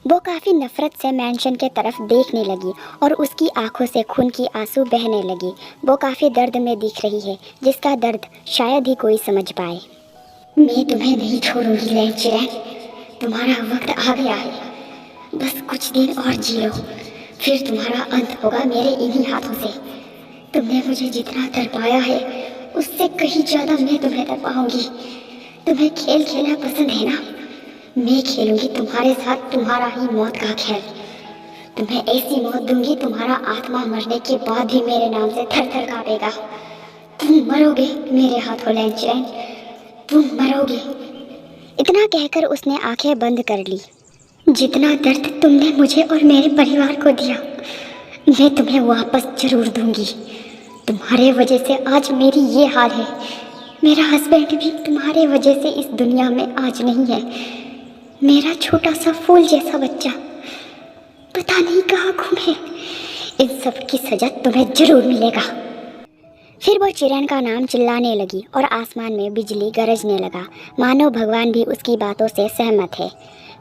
वो काफ़ी नफरत से मैंशन के तरफ देखने लगी और उसकी आंखों से खून की आंसू बहने लगी। वो काफ़ी दर्द में दिख रही है, जिसका दर्द शायद ही कोई समझ पाए। मैं तुम्हें नहीं छोड़ूंगी लैंड चिरैन, तुम्हारा वक्त आ गया है। बस कुछ दिन और जी लो, फिर तुम्हारा अंत होगा मेरे इन्हीं हाथों से। तुमने मुझे जितना तड़पाया है उससे कहीं ज़्यादा मैं तुम्हें तड़पाऊंगी। तुम्हें खेल खेलना पसंद है ना? मैं खेलूंगी तुम्हारे साथ तुम्हारा ही मौत का खेल। तुम्हें ऐसी मौत दूंगी तुम्हारा आत्मा मरने के बाद भी मेरे नाम से थर थर कांपेगा। तुम मरोगे मेरे हाथों लैंड चिरैन, तुम मरोगे। इतना कहकर उसने आंखें बंद कर ली। जितना दर्द तुमने मुझे और मेरे परिवार को दिया, मैं तुम्हें वापस जरूर दूंगी। तुम्हारे वजह से आज मेरी ये हाल है। मेरा हस्बैंड भी तुम्हारे वजह से इस दुनिया में आज नहीं है। मेरा छोटा सा फूल जैसा बच्चा पता नहीं कहाँ गुम है। इन सब की सजा तुम्हें जरूर मिलेगा। फिर वो चिरैन का नाम चिल्लाने लगी और आसमान में बिजली गरजने लगा, मानो भगवान भी उसकी बातों से सहमत है।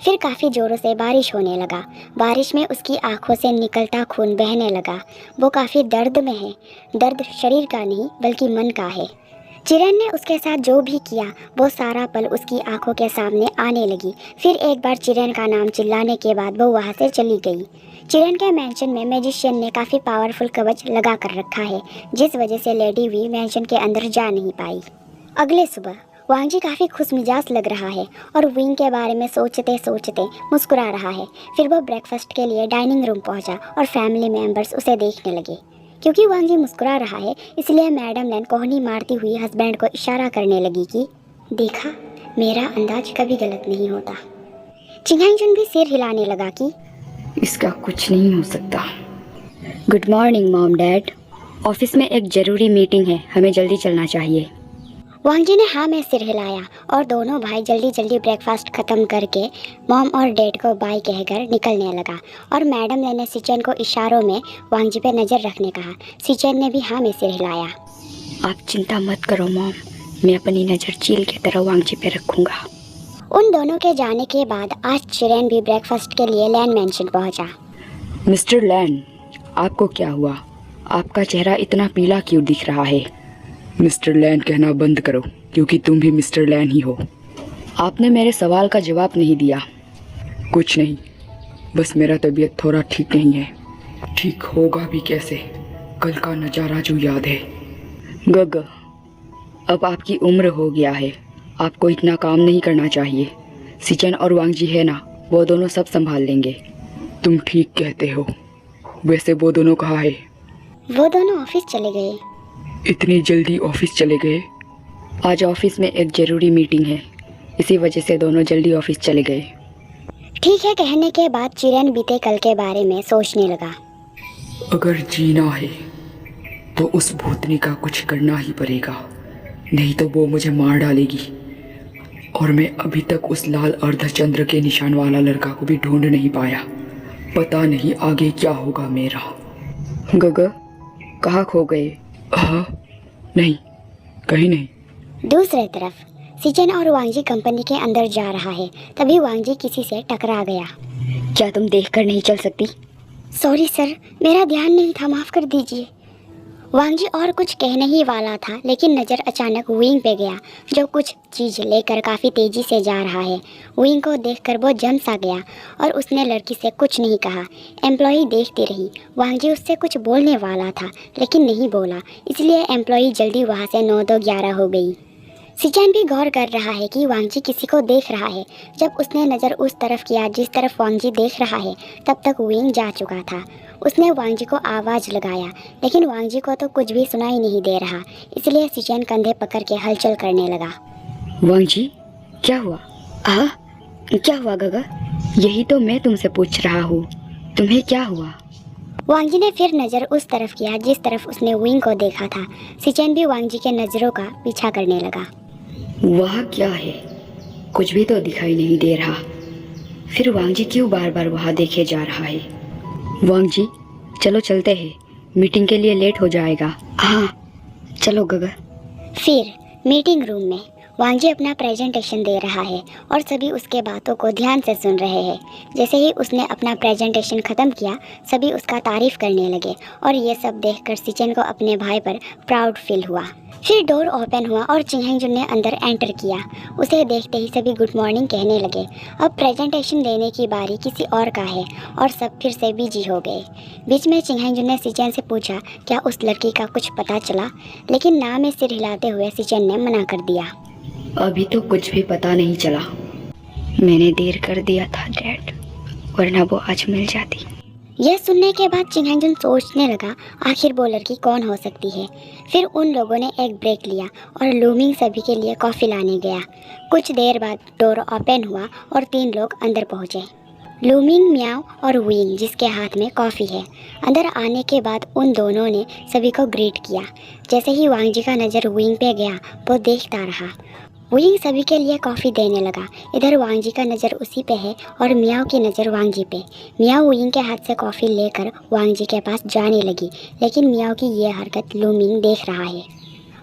फिर काफ़ी ज़ोरों से बारिश होने लगा। बारिश में उसकी आंखों से निकलता खून बहने लगा। वो काफ़ी दर्द में है। दर्द शरीर का नहीं बल्कि मन का है। चिरैन ने उसके साथ जो भी किया वो सारा पल उसकी आंखों के सामने आने लगी। फिर एक बार चिरैन का नाम चिल्लाने के बाद वो वहाँ से चली गई। चिरैन के मैंशन में मैजिशियन ने काफ़ी पावरफुल कवच लगा कर रखा है, जिस वजह से लेडी वी मैंशन के अंदर जा नहीं पाई। अगले सुबह वांग जी काफ़ी खुश मिजाज लग रहा है और विंग के बारे में सोचते सोचते मुस्कुरा रहा है। फिर वो ब्रेकफास्ट के लिए डाइनिंग रूम पहुंचा और फैमिली मेम्बर्स उसे देखने लगे। क्योंकि वांग जी मुस्कुरा रहा है, इसलिए मैडम लैन कोहनी मारती हुई हस्बैंड को इशारा करने लगी कि देखा, मेरा अंदाज कभी गलत नहीं होता। चिंगहांगजुन भी सिर हिलाने लगा कि इसका कुछ नहीं हो सकता। Good morning mom dad. Office में एक ज़रूरी मीटिंग है, हमें जल्दी चलना चाहिए। वांग जी ने हाँ में सिर हिलाया और दोनों भाई जल्दी जल्दी ब्रेकफास्ट खत्म करके मॉम और डैड को बाय कहकर निकलने लगा और मैडम ने सिचन को इशारों में वांग जी पे नज़र रखने कहा। सिचन ने भी हाँ में सिर हिलाया। आप चिंता मत करो मॉम, मैं अपनी नज़र चील की तरह वांग जी पे रखूँगा। उन दोनों के जाने के बाद आज चिरेन भी ब्रेकफास्ट के लिए लैंड मैंशन पहुंचा। मिस्टर लैन, आपको क्या हुआ? आपका चेहरा इतना पीला क्यों दिख रहा है? मिस्टर लैन कहना बंद करो, क्योंकि तुम भी मिस्टर लैन ही हो। आपने मेरे सवाल का जवाब नहीं दिया। कुछ नहीं, बस मेरा तबीयत थोड़ा ठीक नहीं है। ठीक होगा भी कैसे, कल का नज़ारा जो याद है। गग, अब आपकी उम्र हो गया है, आपको इतना काम नहीं करना चाहिए। सिचन और वांग जी है ना, वो दोनों सब संभाल लेंगे। तुम ठीक कहते हो। वैसे वो दोनों कहाँ है? वो दोनों ऑफिस चले गए। इतनी जल्दी ऑफिस चले गए? आज ऑफिस में एक ज़रूरी मीटिंग है, इसी वजह से दोनों जल्दी ऑफिस चले गए। ठीक है कहने के बाद चिरेन बीते कल के बारे में सोचने लगा। अगर जीना है तो उस भूतनी का कुछ करना ही पड़ेगा, नहीं तो वो मुझे मार डालेगी। और मैं अभी तक उस लाल अर्धचंद्र के निशान वाला लड़का को भी ढूंढ नहीं पाया। पता नहीं आगे क्या होगा मेरा। गग, कहाँ खो गए? हाँ, नहीं, कहीं नहीं। दूसरी तरफ सिचन और वांग जी कंपनी के अंदर जा रहा है, तभी वांग जी किसी से टकरा गया। क्या तुम देखकर नहीं चल सकती? सॉरी सर, मेरा ध्यान नहीं था, माफ़ कर दीजिए। वांग जी और कुछ कहने ही वाला था, लेकिन नज़र अचानक विंग पे गया जो कुछ चीज़ लेकर काफ़ी तेज़ी से जा रहा है। विंग को देखकर वो जम सा गया और उसने लड़की से कुछ नहीं कहा। एम्प्लॉई देखती रही। वांग जी उससे कुछ बोलने वाला था लेकिन नहीं बोला, इसलिए एम्प्लॉई जल्दी वहाँ से 9-2-11 हो गई। सिचन भी गौर कर रहा है कि वांग जी किसी को देख रहा है। जब उसने नज़र उस तरफ किया जिस तरफ वांग जी देख रहा है, तब तक विंग जा चुका था। उसने वांग जी को आवाज़ लगाया, लेकिन वांग जी को तो कुछ भी सुनाई नहीं दे रहा, इसलिए सिचन कंधे पकड़ के हलचल करने लगा। वांग जी, क्या हुआ? क्या हुआ गगा? यही तो मैं तुमसे पूछ रहा हूँ, तुम्हें क्या हुआ? वांग जी ने फिर नज़र उस तरफ किया जिस तरफ उसने विंग को देखा था। सिचन भी वांग जी के नज़रों का पीछा करने लगा। वहाँ क्या है? कुछ भी तो दिखाई नहीं दे रहा। फिर वांग जी क्यों बार बार वहाँ देखे जा रहा है? वांग जी, चलो चलते हैं, मीटिंग के लिए लेट हो जाएगा। हाँ चलो गगा। फिर मीटिंग रूम में वांग जी अपना प्रेजेंटेशन दे रहा है और सभी उसके बातों को ध्यान से सुन रहे हैं। जैसे ही उसने अपना प्रेजेंटेशन ख़त्म किया, सभी उसका तारीफ़ करने लगे और ये सब देखकर सिचन को अपने भाई पर प्राउड फील हुआ। फिर डोर ओपन हुआ और चिंगहेंजुन ने अंदर एंटर किया। उसे देखते ही सभी गुड मॉर्निंग कहने लगे। अब प्रेजेंटेशन देने की बारी किसी और का है और सब फिर से बिजी हो गए। बीच में चिंगहेंजुन ने सिचन से पूछा क्या उस लड़की का कुछ पता चला, लेकिन ना में सिर हिलाते हुए सिचन ने मना कर दिया। अभी तो कुछ भी पता नहीं चला। मैंने देर कर दिया था डैड, वरना वो आज मिल जाती। यह सुनने के बाद चिंगहेंजुन सोचने लगा आखिर वो लड़की कौन हो सकती है। फिर उन लोगों ने एक ब्रेक लिया और लूमिंग सभी के लिए कॉफ़ी लाने गया। कुछ देर बाद डोर ओपन हुआ और 3 लोग अंदर पहुंचे। लूमिंग, म्याओ और विंग, जिसके हाथ में कॉफ़ी है। अंदर आने के बाद उन दोनों ने सभी को ग्रीट किया। जैसे ही वांग जी का नज़र विंग पे गया, वो देखता रहा। विंग सभी के लिए कॉफ़ी देने लगा। इधर वांग जी का नज़र उसी पे है और मियाओ की नज़र वांग जी पे। मियाओ विंग के हाथ से कॉफ़ी लेकर वांग जी के पास जाने लगी, लेकिन मियाओ की ये हरकत लूमिंग देख रहा है।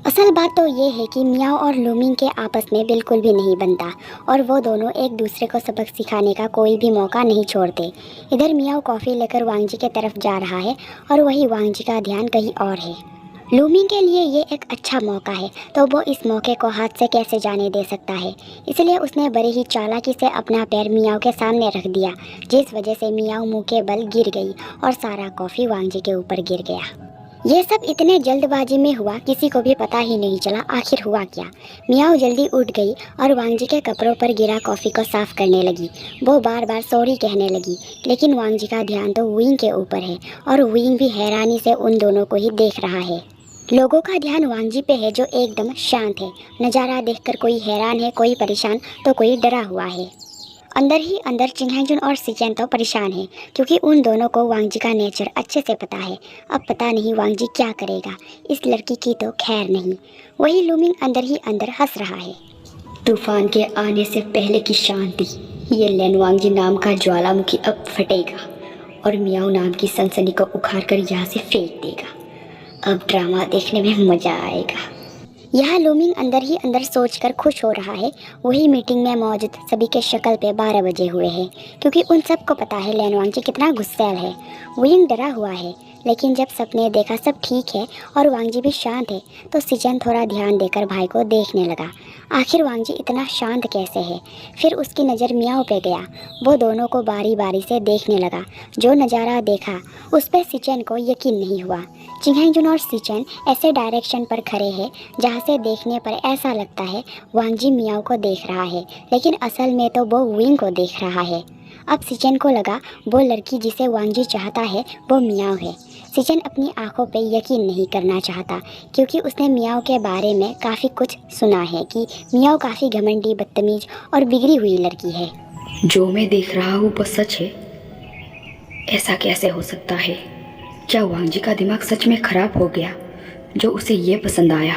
असल बात तो ये है कि मियाओ और लूमिंग के आपस में बिल्कुल भी नहीं बनता और वो दोनों एक दूसरे को सबक सिखाने का कोई भी मौका नहीं छोड़ते। इधर मियाओ कॉफ़ी लेकर वांग जी के तरफ जा रहा है और वही वांग जी का ध्यान कहीं और है। लूमिंग के लिए ये एक अच्छा मौका है, तो वो इस मौके को हाथ से कैसे जाने दे सकता है। इसलिए उसने बड़ी ही चालाकी से अपना पैर मियाओ के सामने रख दिया, जिस वजह से मियाओ मुंह के बल गिर गई और सारा कॉफ़ी वांग जी के ऊपर गिर गया। ये सब इतने जल्दबाजी में हुआ, किसी को भी पता ही नहीं चला आखिर हुआ क्या। मियाओ जल्दी उठ गई और वांग जी के कपड़ों पर गिरा कॉफ़ी को साफ़ करने लगी। वो बार बार सॉरी कहने लगी, लेकिन वांग जी का ध्यान तो विंग के ऊपर है और विंग भी हैरानी से उन दोनों को ही देख रहा है। लोगों का ध्यान वांग जी पे है जो एकदम शांत है। नज़ारा देखकर कोई हैरान है, कोई परेशान तो कोई डरा हुआ है। अंदर ही अंदर चिंगहाईजुन और सीचेन तो परेशान है क्योंकि उन दोनों को वांगजी का नेचर अच्छे से पता है। अब पता नहीं वांगजी क्या करेगा, इस लड़की की तो खैर नहीं। वही लूमिंग अंदर ही अंदर हंस रहा है। तूफान के आने से पहले की शांति, ये लेन वांगजी नाम का ज्वालामुखी अब फटेगा और मियाओ नाम की सनसनी को उखाड़ कर यहाँ से फेंक देगा। अब ड्रामा देखने में मजा आएगा। यह लूमिंग अंदर ही अंदर सोचकर खुश हो रहा है। वही मीटिंग में मौजूद सभी के शक्ल पे 12 बजे हुए हैं क्योंकि उन सबको पता है लेन वांगजी कितना गुस्सैल है। विंग डरा हुआ है, लेकिन जब सबने देखा सब ठीक है और वांगजी भी शांत है तो सीचेन थोड़ा ध्यान देकर भाई को देखने लगा। आखिर वांगजी इतना शांत कैसे है। फिर उसकी नज़र मियाओ पे गया। वो दोनों को बारी बारी से देखने लगा। जो नज़ारा देखा उस पर सीचेन को यकीन नहीं हुआ। चिंगहाईजुन और सीचेन ऐसे डायरेक्शन पर खड़े हैं जहाँ से देखने पर ऐसा लगता है वांगजी मियाओ को देख रहा है, लेकिन असल में तो वो विंग को देख रहा है। अब सीचेन को लगा वो लड़की जिसे वांगजी चाहता है वो मियाओ है। सीचेन अपनी आंखों पे यकीन नहीं करना चाहता क्योंकि उसने मियाओ के बारे में काफ़ी कुछ सुना है कि मियाओ काफ़ी घमंडी, बदतमीज और बिगड़ी हुई लड़की है। जो मैं देख रहा हूँ वो सच है? ऐसा कैसे हो सकता है? क्या वांगजी का दिमाग सच में खराब हो गया जो उसे ये पसंद आया?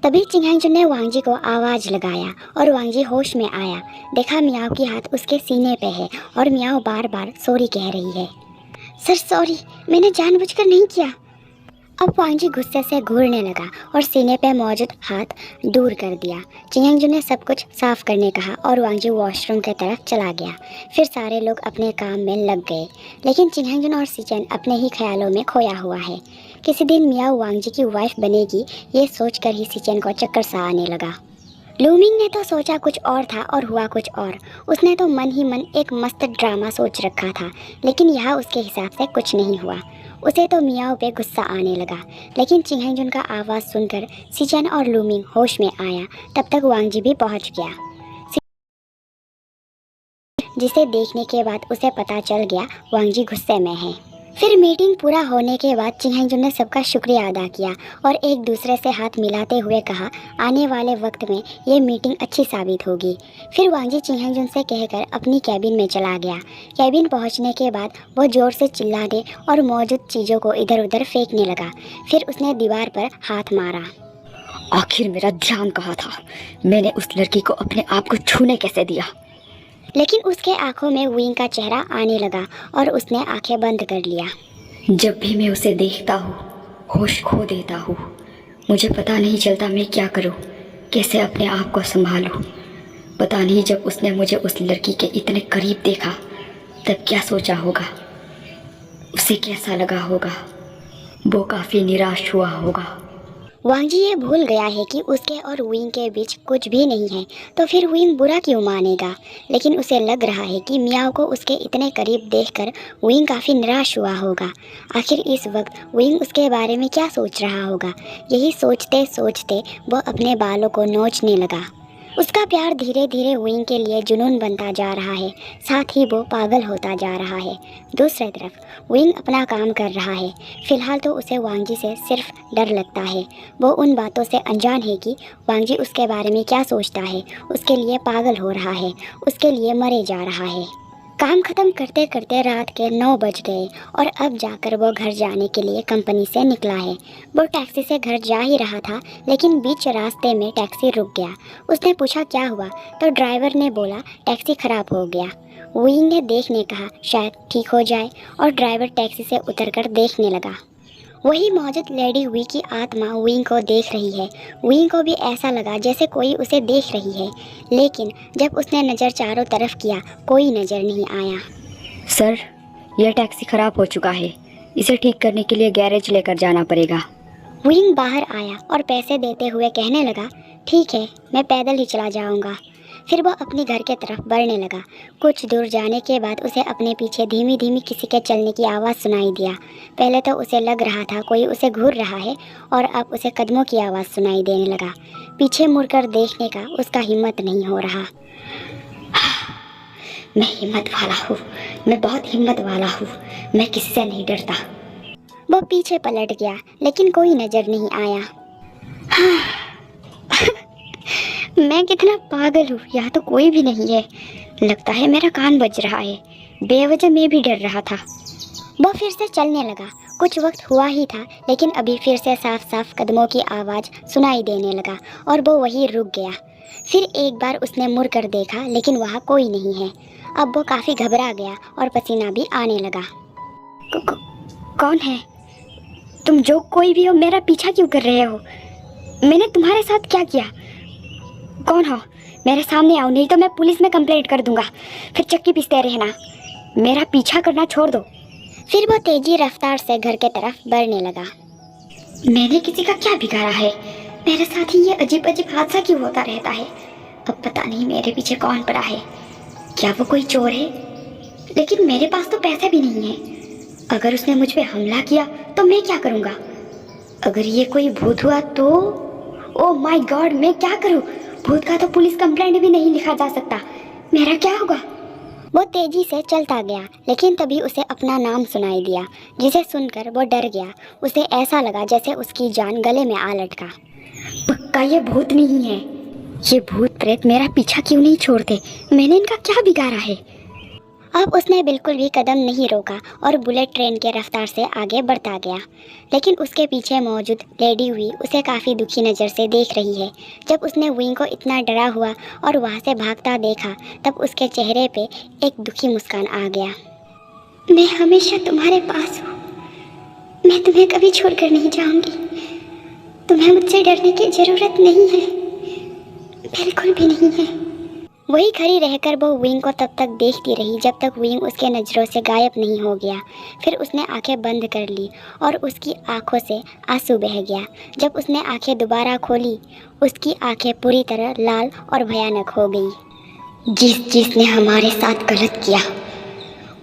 तभी चिंगहाईजुन ने वांगजी को आवाज़ लगाया और वांगजी होश में आया। देखा मियाओ की हाथ उसके सीने पे है और मियाओ बार बार सॉरी कह रही है। सर सॉरी, मैंने जानबूझकर नहीं किया। अब वांगजी गुस्से से घूरने लगा और सीने पे मौजूद हाथ दूर कर दिया। चिंगहाईजुन ने सब कुछ साफ करने कहा और वांगजी वॉशरूम की तरफ चला गया। फिर सारे लोग अपने काम में लग गए, लेकिन चिंगहाईजुन और सीचेन अपने ही ख्यालों में खोया हुआ है। किसी दिन मियाओ वांगजी की वाइफ बनेगी, ये सोचकर ही सीचेन को चक्कर सा आने लगा। लूमिंग ने तो सोचा कुछ और था और हुआ कुछ और। उसने तो मन ही मन एक मस्त ड्रामा सोच रखा था, लेकिन यह उसके हिसाब से कुछ नहीं हुआ। उसे तो मियाओ पे गुस्सा आने लगा, लेकिन चिंगहाईजुन का आवाज़ सुनकर सीचेन और लूमिंग होश में आया। तब तक वांगजी भी पहुंच गया, जिसे देखने के बाद उसे पता चल गया वांगजी गुस्से में है। फिर मीटिंग पूरा होने के बाद चिंगहाईजुन ने सबका शुक्रिया अदा किया और एक दूसरे से हाथ मिलाते हुए कहा आने वाले वक्त में ये मीटिंग अच्छी साबित होगी। फिर वांगजी चिंगहाईजुन से कहकर अपनी कैबिन में चला गया। कैबिन पहुंचने के बाद वो ज़ोर से चिल्लाने और मौजूद चीज़ों को इधर उधर फेंकने लगा। फिर उसने दीवार पर हाथ मारा। आखिर मेरा ध्यान कहाँ था? मैंने उस लड़की को अपने आप को छूने कैसे दिया? लेकिन उसके आंखों में विंग का चेहरा आने लगा और उसने आंखें बंद कर लिया। जब भी मैं उसे देखता हूँ होश खो देता हूँ। मुझे पता नहीं चलता मैं क्या करूँ, कैसे अपने आप को संभालूँ। पता नहीं जब उसने मुझे उस लड़की के इतने करीब देखा तब क्या सोचा होगा, उसे कैसा लगा होगा। वो काफ़ी निराश हुआ होगा। वांगजी ये भूल गया है कि उसके और विंग के बीच कुछ भी नहीं है, तो फिर विंग बुरा क्यों मानेगा। लेकिन उसे लग रहा है कि मियाओ को उसके इतने करीब देखकर विंग काफ़ी निराश हुआ होगा। आखिर इस वक्त विंग उसके बारे में क्या सोच रहा होगा। यही सोचते सोचते वो अपने बालों को नोचने लगा। उसका प्यार धीरे धीरे विंग के लिए जुनून बनता जा रहा है, साथ ही वो पागल होता जा रहा है। दूसरी तरफ विंग अपना काम कर रहा है। फिलहाल तो उसे वांगजी से सिर्फ डर लगता है। वो उन बातों से अनजान है कि वांगजी उसके बारे में क्या सोचता है, उसके लिए पागल हो रहा है, उसके लिए मरे जा रहा है। काम ख़त्म करते करते रात के 9 बज गए और अब जाकर वो घर जाने के लिए कंपनी से निकला है। वो टैक्सी से घर जा ही रहा था, लेकिन बीच रास्ते में टैक्सी रुक गया। उसने पूछा क्या हुआ, तो ड्राइवर ने बोला टैक्सी ख़राब हो गया। विंग ने देखने कहा शायद ठीक हो जाए और ड्राइवर टैक्सी से उतरकर देखने लगा। वही मौजूद लेडी वी की आत्मा विंग को देख रही है। विंग को भी ऐसा लगा जैसे कोई उसे देख रही है, लेकिन जब उसने नज़र चारों तरफ किया कोई नज़र नहीं आया। सर, यह टैक्सी ख़राब हो चुका है, इसे ठीक करने के लिए गैरेज लेकर जाना पड़ेगा। विंग बाहर आया और पैसे देते हुए कहने लगा ठीक है, मैं पैदल ही चला जाऊंगा। फिर वो अपने घर के तरफ बढ़ने लगा। कुछ दूर जाने के बाद उसे अपने पीछे धीमी धीमी किसी के चलने की आवाज़ सुनाई दिया। पहले तो उसे लग रहा था कोई उसे घूर रहा है और अब उसे कदमों की आवाज़ सुनाई देने लगा। पीछे मुड़कर देखने का उसका हिम्मत नहीं हो रहा। मैं हिम्मत वाला हूँ, मैं बहुत हिम्मत वाला हूँ, मैं किसी से नहीं डरता। वो पीछे पलट गया, लेकिन कोई नज़र नहीं आया। मैं कितना पागल हूँ, यहाँ तो कोई भी नहीं है। लगता है मेरा कान बज रहा है। बेवजह मैं भी डर रहा था। वो फिर से चलने लगा। कुछ वक्त हुआ ही था, लेकिन अभी फिर से साफ साफ कदमों की आवाज़ सुनाई देने लगा और वो वहीं रुक गया। फिर एक बार उसने मुड़ कर देखा, लेकिन वहाँ कोई नहीं है। अब वो काफ़ी घबरा गया और पसीना भी आने लगा। कौन है तुम? जो कोई भी हो, मेरा पीछा क्यों कर रहे हो? मैंने तुम्हारे साथ क्या किया? कौन हो? मेरे सामने आओ, नहीं तो मैं पुलिस में कंप्लेंट कर दूंगा। फिर चक्की पीसते रहना। मेरा पीछा करना छोड़ दो। फिर वो तेजी रफ्तार से घर के तरफ बढ़ने लगा। मैंने किसी का क्या बिगाड़ा है? मेरे साथ ही ये अजीब अजीब हादसा क्यों होता रहता है? अब पता नहीं मेरे पीछे कौन पड़ा है। क्या वो कोई चोर है? लेकिन मेरे पास तो पैसे भी नहीं है। अगर उसने मुझ पे हमला किया तो मैं क्या करूँगा? अगर ये कोई भूत हुआ तो ओह माय गॉड, मैं क्या करूँ? भूत का तो पुलिस कंप्लेंट भी नहीं लिखा जा सकता। मेरा क्या होगा? वो तेजी से चलता गया, लेकिन तभी उसे अपना नाम सुनाई दिया, जिसे सुनकर वो डर गया। उसे ऐसा लगा जैसे उसकी जान गले में आ लटका। पक्का ये भूत नहीं है। ये भूत प्रेत मेरा पीछा क्यों नहीं छोड़ते? मैंने इनका क्या बिगाड़ा है? अब उसने बिल्कुल भी कदम नहीं रोका और बुलेट ट्रेन के रफ्तार से आगे बढ़ता गया। लेकिन उसके पीछे मौजूद लेडी हुई उसे काफ़ी दुखी नज़र से देख रही है। जब उसने विंग को इतना डरा हुआ और वहाँ से भागता देखा, तब उसके चेहरे पे एक दुखी मुस्कान आ गया। मैं हमेशा तुम्हारे पास हूँ। मैं तुम्हें कभी छोड़कर नहीं जाऊँगी। तुम्हें मुझसे डरने की ज़रूरत नहीं है, बिल्कुल भी नहीं है। वही खड़ी रहकर वो विंग को तब तक देखती रही जब तक विंग उसके नज़रों से गायब नहीं हो गया। फिर उसने आंखें बंद कर ली और उसकी आंखों से आंसू बह गया। जब उसने आंखें दोबारा खोली, उसकी आंखें पूरी तरह लाल और भयानक हो गई। जिसने हमारे साथ गलत किया,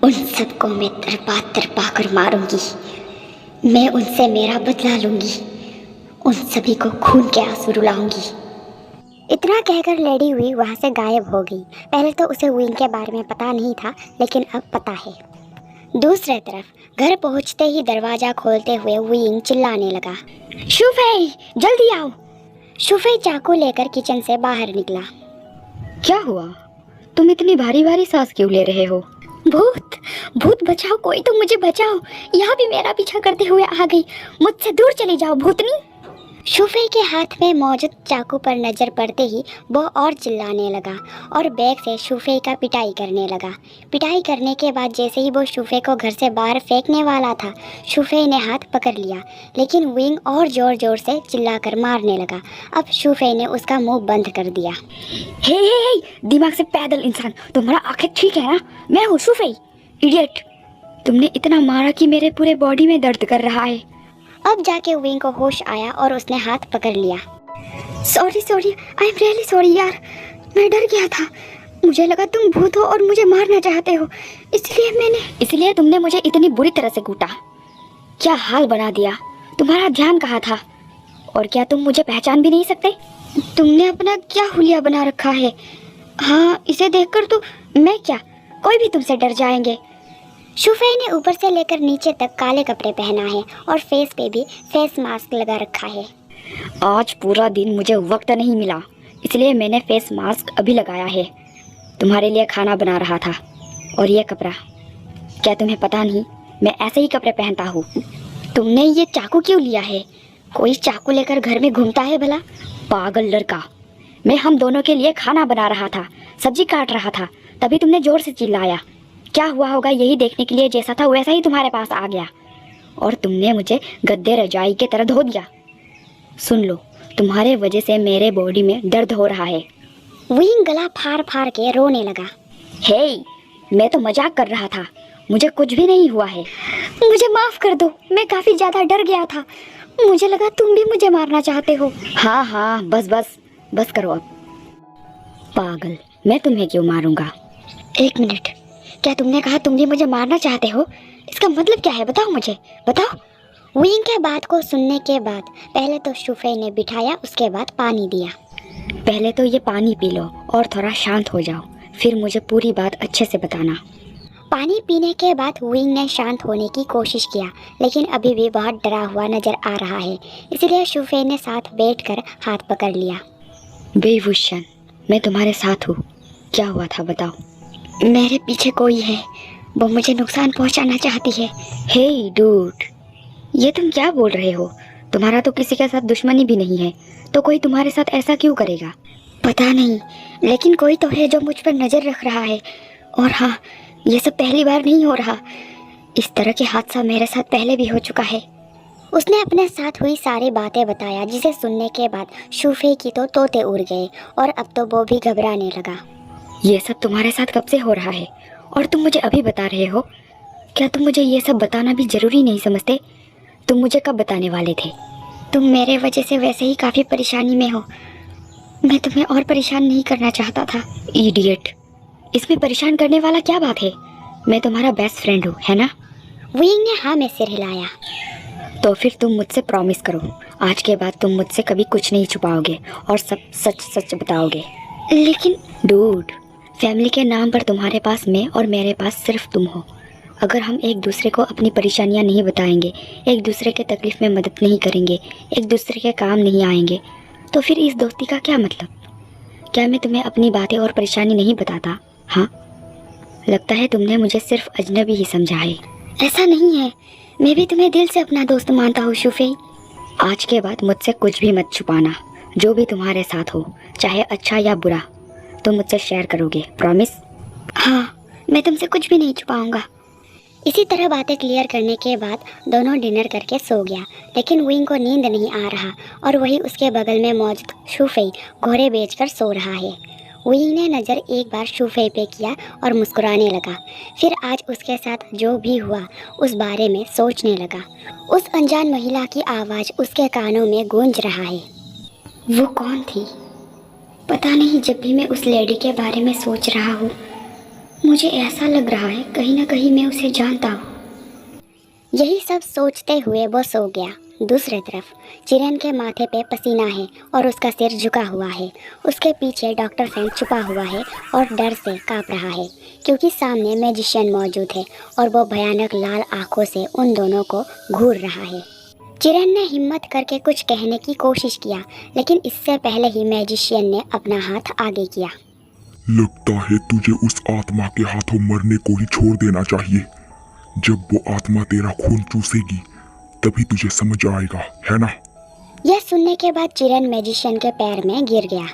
उन सबको मैं तरपा तरपा कर मारूंगी। मैं उनसे मेरा बदला लूँगी। उन सभी को खून के आंसू रुलाऊंगी। इतना कहकर लेडी हुई वहाँ से गायब हो गई। पहले तो उसे विंग के बारे में पता नहीं था, लेकिन अब पता है। दूसरी तरफ घर पहुँचते ही दरवाज़ा खोलते हुए विंग चिल्लाने लगा, शुफई जल्दी आओ। शुफई चाकू लेकर किचन से बाहर निकला। क्या हुआ? तुम इतनी भारी भारी सांस क्यों ले रहे हो? भूत भूत बचाओ, कोई तो मुझे बचाओ। यहाँ भी मेरा पीछा करते हुए आ गई। मुझसे दूर चली जाओ भूतनी। शुफई के हाथ में मौजूद चाकू पर नज़र पड़ते ही वो और चिल्लाने लगा और बैग से शुफई का पिटाई करने लगा। पिटाई करने के बाद जैसे ही वो शुफई को घर से बाहर फेंकने वाला था, शुफई ने हाथ पकड़ लिया, लेकिन विंग और ज़ोर ज़ोर से चिल्लाकर मारने लगा। अब शुफई ने उसका मुंह बंद कर दिया। हे, दिमाग से पैदल इंसान, तुम्हारा आंखें ठीक है ना? मैं हूँ शुफई, इडियट। तुमने इतना मारा कि मेरे पूरे बॉडी में दर्द कर रहा है। अब जाके विंग को होश आया और उसने हाथ पकड़ लिया। Sorry, I am really sorry यार, मैं डर गया था। मुझे लगा तुम भूत हो और मुझे मारना चाहते हो, इसलिए तुमने मुझे इतनी बुरी तरह से कूटा। क्या हाल बना दिया। तुम्हारा ध्यान कहाँ था? और क्या तुम मुझे पहचान भी नहीं सकते? तुमने अपना क्या हुलिया बना रखा है? हाँ, इसे देखकर तो मैं क्या, कोई भी तुमसे डर जाएंगे। शुफई ने ऊपर से लेकर नीचे तक काले कपड़े पहना है और फेस पे भी फेस मास्क लगा रखा है। आज पूरा दिन मुझे वक्त नहीं मिला, इसलिए मैंने फेस मास्क अभी लगाया है। तुम्हारे लिए खाना बना रहा था। और ये कपड़ा, क्या तुम्हें पता नहीं मैं ऐसे ही कपड़े पहनता हूँ? तुमने ये चाकू क्यों लिया है? कोई चाकू लेकर घर में घूमता है भला? पागल लड़का, मैं हम दोनों के लिए खाना बना रहा था, सब्जी काट रहा था, तभी तुमने जोर से चिल्लाया। क्या हुआ होगा यही देखने के लिए जैसा था वैसा ही तुम्हारे पास आ गया और तुमने मुझे गद्दे रजाई के तरह धो दिया। सुन लो, तुम्हारे वजह से मेरे बॉडी में दर्द हो रहा है। विंग गला फाड़ फाड़ के रोने लगा। हे, मैं तो मजाक कर रहा था, मुझे कुछ भी नहीं हुआ है। मुझे माफ़ कर दो, मैं काफ़ी ज़्यादा डर गया था। मुझे लगा तुम भी मुझे मारना चाहते हो। हाँ, बस करो अब। पागल, मैं तुम्हें क्यों मारूंगा? एक मिनट, क्या तुमने कहा तुम भी मुझे मारना चाहते हो? इसका मतलब क्या है? बताओ मुझे, बताओ। विंग के बात को सुनने के बाद पहले तो शुफई ने बिठाया, उसके बाद पानी दिया। पहले तो ये पानी पी लो और थोड़ा शांत हो जाओ, फिर मुझे पूरी बात अच्छे से बताना। पानी पीने के बाद विंग ने शांत होने की कोशिश किया, लेकिन अभी भी बहुत डरा हुआ नजर आ रहा है। इसलिए शुफई ने साथ बैठकर हाथ पकड़ लिया। बेवुशन, मैं तुम्हारे साथ हूँ। क्या हुआ था बताओ? मेरे पीछे कोई है, वो मुझे नुकसान पहुंचाना चाहती है। हे डूड, ये तुम क्या बोल रहे हो? तुम्हारा तो किसी के साथ दुश्मनी भी नहीं है, तो कोई तुम्हारे साथ ऐसा क्यों करेगा? पता नहीं, लेकिन कोई तो है जो मुझ पर नज़र रख रहा है। और हाँ, ये सब पहली बार नहीं हो रहा। इस तरह के हादसा मेरे साथ पहले भी हो चुका है। उसने अपने साथ हुई सारी बातें बताया, जिसे सुनने के बाद शूफे की तो तोते उड़ गए और अब तो वो भी घबराने लगा। ये सब तुम्हारे साथ कब से हो रहा है और तुम मुझे अभी बता रहे हो? क्या तुम मुझे ये सब बताना भी ज़रूरी नहीं समझते? तुम मुझे कब बताने वाले थे? तुम मेरे वजह से वैसे ही काफ़ी परेशानी में हो। मैं तुम्हें और परेशान नहीं करना चाहता था। इडियट, इसमें परेशान करने वाला क्या बात है? मैं तुम्हारा बेस्ट फ्रेंड हूँ, है ना? विंग ने हाँ में सिर हिलाया। तो फिर तुम मुझसे प्रॉमिस करो, आज के बाद तुम मुझसे कभी कुछ नहीं छुपाओगे और सब सच सच बताओगे। लेकिन डूड, फैमिली के नाम पर तुम्हारे पास मैं और मेरे पास सिर्फ तुम हो। अगर हम एक दूसरे को अपनी परेशानियां नहीं बताएंगे, एक दूसरे के तकलीफ़ में मदद नहीं करेंगे, एक दूसरे के काम नहीं आएंगे, तो फिर इस दोस्ती का क्या मतलब? क्या मैं तुम्हें अपनी बातें और परेशानी नहीं बताता? हाँ, लगता है तुमने मुझे सिर्फ अजनबी ही समझा है। ऐसा नहीं है, मैं भी तुम्हें दिल से अपना दोस्त मानता हूँ शूफे। आज के बाद मुझसे कुछ भी मत छुपाना, जो भी तुम्हारे साथ हो, चाहे अच्छा या बुरा, तुम मुझसे शेयर करोगे, प्रॉमिस? हाँ, मैं तुमसे कुछ भी नहीं छुपाऊंगा। इसी तरह बातें क्लियर करने के बाद दोनों डिनर करके सो गया, लेकिन विंग को नींद नहीं आ रहा और वही उसके बगल में मौजूद शूफे घोड़े बेचकर सो रहा है। विंग ने नज़र एक बार शूफे पे किया और मुस्कुराने लगा। फिर आज उसके साथ जो भी हुआ उस बारे में सोचने लगा। उस अनजान महिला की आवाज़ उसके कानों में गूंज रहा है। वो कौन थी? पता नहीं, जब भी मैं उस लेडी के बारे में सोच रहा हूँ मुझे ऐसा लग रहा है कहीं ना कहीं मैं उसे जानता हूँ। यही सब सोचते हुए वो सो गया। दूसरी तरफ चिरन के माथे पे पसीना है और उसका सिर झुका हुआ है। उसके पीछे डॉक्टर फैंग छुपा हुआ है और डर से कांप रहा है, क्योंकि सामने मैजिशियन मौजूद है और वो भयानक लाल आंखों से उन दोनों को घूर रहा है। चिरन ने हिम्मत करके कुछ कहने की कोशिश किया, लेकिन इससे पहले ही मैजिशियन ने अपना हाथ आगे किया। लगता है तुझे उस आत्मा के हाथों मरने को ही छोड़ देना चाहिए। जब वो आत्मा तेरा खून चूसेगी तभी तुझे समझ आएगा, है ना? यह सुनने के बाद चिरन मैजिशियन के पैर में गिर गया।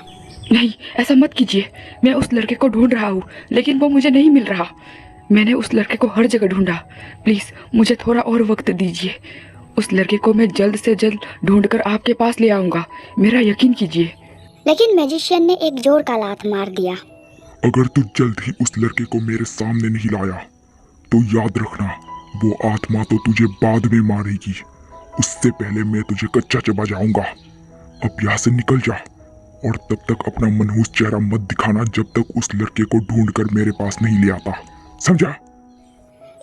नहीं, ऐसा मत कीजिए। मैं उस लड़के को ढूंढ रहा हूँ, लेकिन वो मुझे नहीं मिल रहा। मैंने उस लड़के को हर जगह ढूंढा। प्लीज़ मुझे थोड़ा और वक्त दीजिए। उस लड़के को मैं जल्द से जल्द ढूंढकर आपके पास ले आऊँगा, मेरा यकीन कीजिए। लेकिन मैजिशियन ने एक जोर का लात मार दिया। अगर तू जल्द ही उस लड़के को मेरे सामने नहीं लाया तो याद रखना, वो आत्मा तो तुझे बाद में मारेगी। उससे पहले मैं तुझे कच्चा चबा जाऊंगा। अब यहाँ से निकल जा और तब तक अपना मनहूस चेहरा मत दिखाना जब तक उस लड़के को ढूंढकर मेरे पास नहीं ले आता, समझा?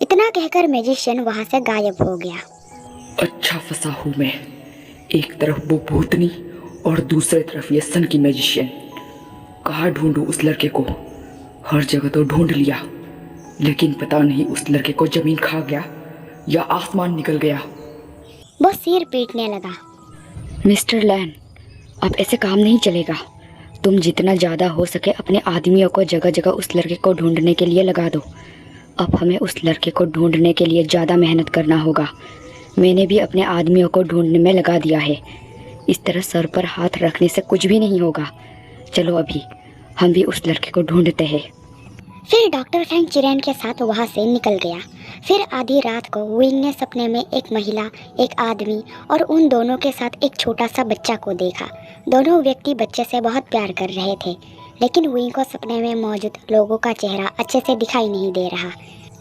इतना कहकर मैजिशियन वहां से गायब हो गया। अच्छा फंसा हूँ मैं। एक तरफ वो भूतनी और दूसरी तरफ ये सन की मैजिशियन। कहाँ ढूंढूं उस लड़के को? हर जगह तो ढूंढ लिया, लेकिन पता नहीं उस लड़के को जमीन खा गया या आसमान निकल गया। वो सिर पीटने लगा। मिस्टर लैन, अब ऐसे काम नहीं चलेगा। तुम जितना ज़्यादा हो सके अपने आदमियों को जगह जगह उस लड़के को ढूंढने के लिए लगा दो। अब हमें उस लड़के को ढूंढने के लिए ज़्यादा मेहनत करना होगा। मैंने भी अपने आदमियों को ढूंढने में लगा दिया है। इस तरह सर पर हाथ रखने से कुछ भी नहीं होगा। चलो अभी हम भी उस लड़के को ढूंढते हैं। फिर डॉक्टर फैंग चिरन के साथ वहां से निकल गया। फिर आधी रात को विंग ने सपने में एक महिला, एक आदमी और उन दोनों के साथ एक छोटा सा बच्चा को देखा। दोनों व्यक्ति बच्चे से बहुत प्यार कर रहे थे, लेकिन विंग को सपने में मौजूद लोगों का चेहरा अच्छे से दिखाई नहीं दे रहा।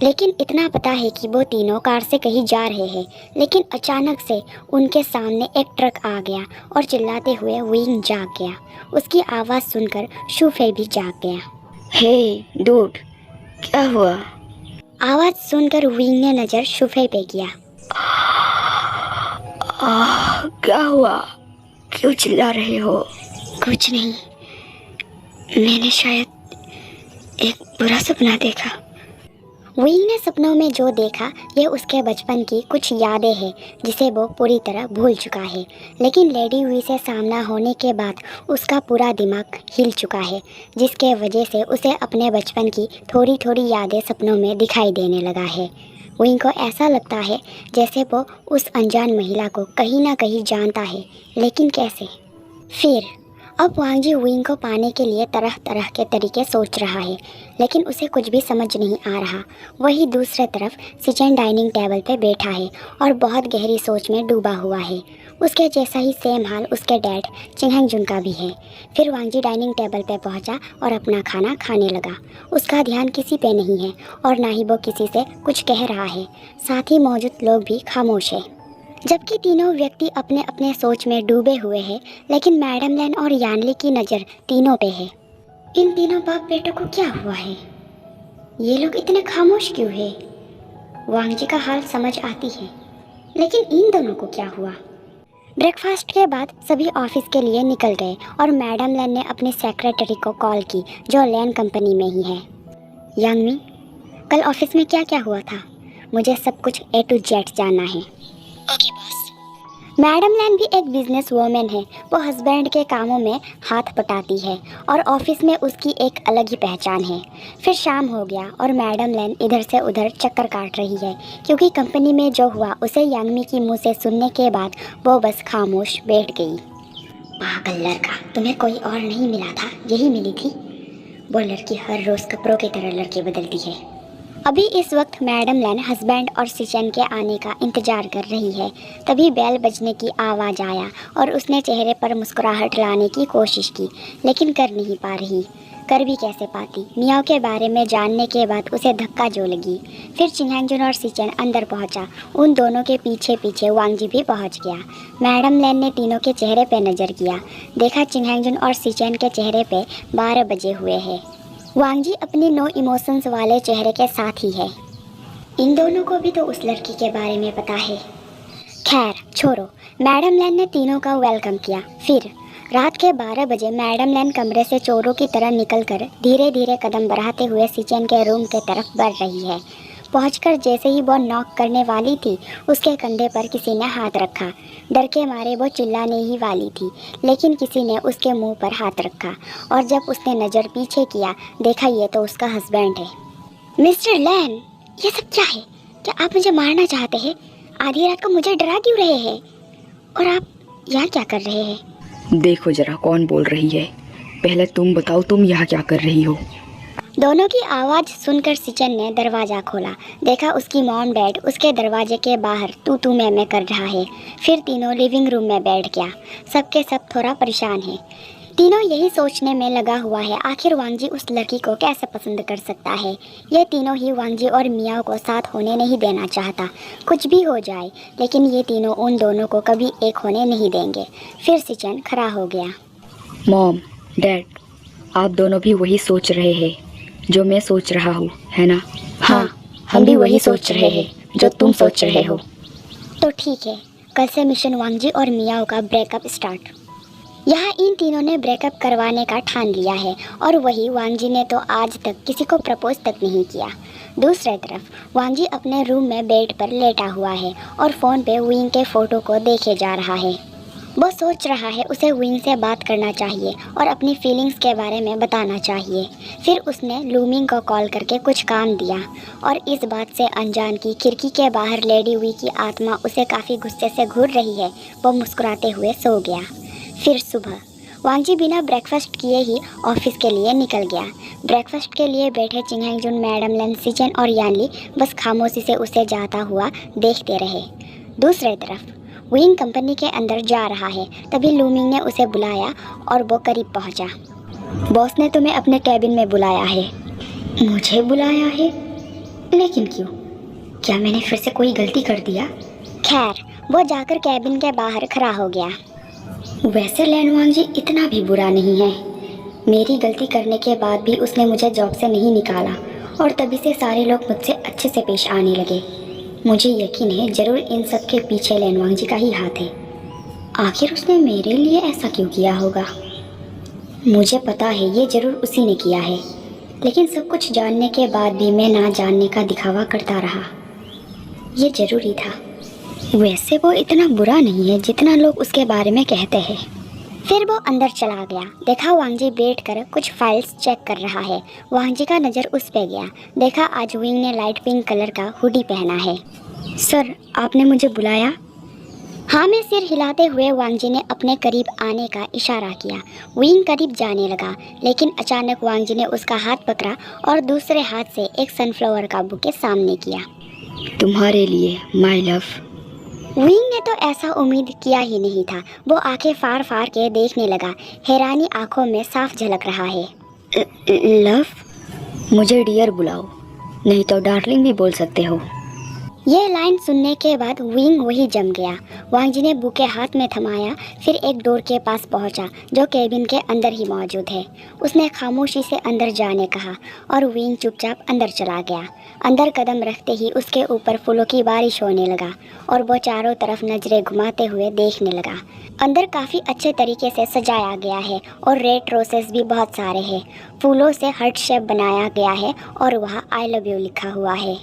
लेकिन इतना पता है कि वो तीनों कार से कहीं जा रहे हैं। लेकिन अचानक से उनके सामने एक ट्रक आ गया और चिल्लाते हुए विंग जाग गया। उसकी आवाज़ सुनकर शूफे भी जाग गया। हे डूड, क्या हुआ? आवाज़ सुनकर विंग ने नज़र शूफे पे किया। क्या हुआ? क्यों चिल्ला रहे हो? कुछ नहीं, मैंने शायद एक बुरा सपना देखा। विंग ने सपनों में जो देखा ये उसके बचपन की कुछ यादें हैं जिसे वो पूरी तरह भूल चुका है। लेकिन लेडी वी से सामना होने के बाद उसका पूरा दिमाग हिल चुका है, जिसके वजह से उसे अपने बचपन की थोड़ी थोड़ी यादें सपनों में दिखाई देने लगा है। विंग को ऐसा लगता है जैसे वो उस अनजान महिला को कहीं ना कहीं जानता है, लेकिन कैसे। फिर अब वांग जी विंग को पाने के लिए तरह तरह के तरीके सोच रहा है, लेकिन उसे कुछ भी समझ नहीं आ रहा। वही दूसरे तरफ सिचेन डाइनिंग टेबल पे बैठा है और बहुत गहरी सोच में डूबा हुआ है। उसके जैसा ही सेम हाल उसके डैड चिंगहेंग जुन का भी है। फिर वांग जी डाइनिंग टेबल पे पहुंचा और अपना खाना खाने लगा। उसका ध्यान किसी पे नहीं है और ना ही वो किसी से कुछ कह रहा है। साथ ही मौजूद लोग भी खामोश है, जबकि तीनों व्यक्ति अपने अपने सोच में डूबे हुए हैं। लेकिन मैडम लैन और यानली की नज़र तीनों पे है। इन तीनों बाप बेटों को क्या हुआ है? ये लोग इतने खामोश क्यों है? वांग जी का हाल समझ आती है, लेकिन इन दोनों को क्या हुआ? ब्रेकफास्ट के बाद सभी ऑफिस के लिए निकल गए और मैडम लैन ने अपनी सेक्रेटरी को कॉल की, जो लैन कंपनी में ही है। यांगमी, कल ऑफिस में क्या क्या हुआ था? मुझे सब कुछ A to Z जानना है। Okay boss. मैडम लैन भी एक बिजनेस वूमेन है। वो हस्बैंड के कामों में हाथ बटाती है और ऑफिस में उसकी एक अलग ही पहचान है। फिर शाम हो गया और मैडम लैन इधर से उधर चक्कर काट रही है, क्योंकि कंपनी में जो हुआ उसे यांगमी की मुंह से सुनने के बाद वो बस खामोश बैठ गई। पागल लड़का, तुम्हें कोई और नहीं मिला था, यही मिली थी। वो लड़की हर रोज़ कपड़ों की तरह लड़के बदलती है। अभी इस वक्त मैडम लैन हस्बैंड और सिचेन के आने का इंतजार कर रही है। तभी बेल बजने की आवाज़ आया और उसने चेहरे पर मुस्कुराहट लाने की कोशिश की, लेकिन कर नहीं पा रही। कर भी कैसे पाती? मियाओ के बारे में जानने के बाद उसे धक्का जो लगी। फिर चिंगहेंग जुन और सिचेन अंदर पहुंचा। उन दोनों के पीछे पीछे वांग जी भी पहुंच गया। मैडम लैन ने तीनों के चेहरे पे नज़र किया। देखा चिंगहेंग जुन और सिचेन के चेहरे पे 12 बजे हुए हैं। वांग जी अपनी नो इमोशंस वाले चेहरे के साथ ही है। इन दोनों को भी तो उस लड़की के बारे में पता है। खैर छोड़ो, मैडम लैन ने तीनों का वेलकम किया। फिर रात के 12 बजे मैडम लैन कमरे से चोरों की तरह निकलकर धीरे धीरे कदम बढ़ाते हुए सिचेन के रूम के तरफ बढ़ रही है। पहुंचकर जैसे ही वो नॉक करने वाली थी, उसके कंधे पर किसी ने हाथ रखा। डर के मारे वो चिल्लाने ही वाली थी, लेकिन किसी ने उसके मुंह पर हाथ रखा और जब उसने नज़र पीछे किया, देखा ये तो उसका हस्बैंड है। मिस्टर लैन, ये सब क्या है? क्या आप मुझे मारना चाहते हैं? आधी रात को मुझे डरा क्यों रहे हैं? और आप यहाँ क्या कर रहे हैं? देखो जरा कौन बोल रही है। पहले तुम बताओ, तुम यहाँ क्या कर रही हो? दोनों की आवाज़ सुनकर सिचेन ने दरवाज़ा खोला। देखा उसकी मॉम डैड उसके दरवाजे के बाहर तू तू मैं कर रहा है। फिर तीनों लिविंग रूम में बैठ गया। सबके सब थोड़ा परेशान है। तीनों यही सोचने में लगा हुआ है, आखिर वांग जी उस लड़की को कैसे पसंद कर सकता है। ये तीनों ही वांग जी और मियाओ को साथ होने नहीं देना चाहता। कुछ भी हो जाए, लेकिन ये तीनों उन दोनों को कभी एक होने नहीं देंगे। फिर सिचेन खड़ा हो गया। मॉम, डैड, आप दोनों भी वही सोच रहे हैं जो मैं सोच रहा हूँ, है ना? हाँ, हम भी वही सोच रहे हैं जो तुम सोच रहे हो। तो ठीक है, कल से मिशन वांग जी और मियाओ का ब्रेकअप स्टार्ट। यहाँ इन तीनों ने ब्रेकअप करवाने का ठान लिया है और वही वांग जी ने तो आज तक किसी को प्रपोज तक नहीं किया। दूसरी तरफ वांग जी अपने रूम में बेड पर लेटा हुआ है और फ़ोन पे विंग के फ़ोटो को देखे जा रहा है। वो सोच रहा है उसे विंग से बात करना चाहिए और अपनी फीलिंग्स के बारे में बताना चाहिए। फिर उसने लूमिंग को कॉल करके कुछ काम दिया और इस बात से अनजान की खिड़की के बाहर लेडी वी की आत्मा उसे काफ़ी गुस्से से घूर रही है। वो मुस्कुराते हुए सो गया। फिर सुबह वांग जी बिना ब्रेकफास्ट किए ही ऑफिस के लिए निकल गया। ब्रेकफास्ट के लिए बैठे चिंगहेंग जुन, मैडम लैन, सिचेन और यानली बस खामोशी से उसे जाता हुआ देखते रहे। दूसरी तरफ विंग कंपनी के अंदर जा रहा है। तभी लूमिंग ने उसे बुलाया और वो करीब पहुंचा। बॉस ने तुम्हें अपने कैबिन में बुलाया है। मुझे बुलाया है? लेकिन क्यों? क्या मैंने फिर से कोई गलती कर दिया? खैर वो जाकर कैबिन के बाहर खड़ा हो गया। वैसे लैन वांग जी इतना भी बुरा नहीं है। मेरी गलती करने के बाद भी उसने मुझे जॉब से नहीं निकाला और तभी से सारे लोग मुझसे अच्छे से पेश आने लगे। मुझे यकीन है ज़रूर इन सब के पीछे लैन वांग जी का ही हाथ है। आखिर उसने मेरे लिए ऐसा क्यों किया होगा? मुझे पता है ये ज़रूर उसी ने किया है। लेकिन सब कुछ जानने के बाद भी मैं ना जानने का दिखावा करता रहा। ये जरूरी था। वैसे वो इतना बुरा नहीं है जितना लोग उसके बारे में कहते हैं। फिर वो अंदर चला गया। देखा वांगजी बैठकर कुछ फाइल्स चेक कर रहा है। वांगजी का नज़र उस पे गया। देखा आज विंग ने लाइट पिंक कलर का हुडी पहना है। सर, आपने मुझे बुलाया? हाँ, में सिर हिलाते हुए वांगजी ने अपने करीब आने का इशारा किया। विंग करीब जाने लगा, लेकिन अचानक वांगजी ने उसका हाथ पकड़ा और दूसरे हाथ से एक सनफ्लावर का बुके सामने किया। तुम्हारे लिए माय लव। विंग ने तो ऐसा उम्मीद किया ही नहीं था। वो आंखें फाड़ फाड़ के देखने लगा। हैरानी आंखों में साफ झलक रहा है। लव? मुझे डियर बुलाओ, नहीं तो डार्लिंग भी बोल सकते हो। ये लाइन सुनने के बाद विंग वही जम गया। वांगजी ने बुके हाथ में थमाया, फिर एक डोर के पास पहुंचा जो केबिन के अंदर ही मौजूद है। उसने खामोशी से अंदर जाने कहा और विंग चुपचाप अंदर चला गया। अंदर कदम रखते ही उसके ऊपर फूलों की बारिश होने लगा और वो चारों तरफ नजरें घुमाते हुए देखने लगा। अंदर काफ़ी अच्छे तरीके से सजाया गया है और रेड रोसेस भी बहुत सारे हैं। फूलों से हार्ट शेप बनाया गया है और वहाँ आई लव यू लिखा हुआ है।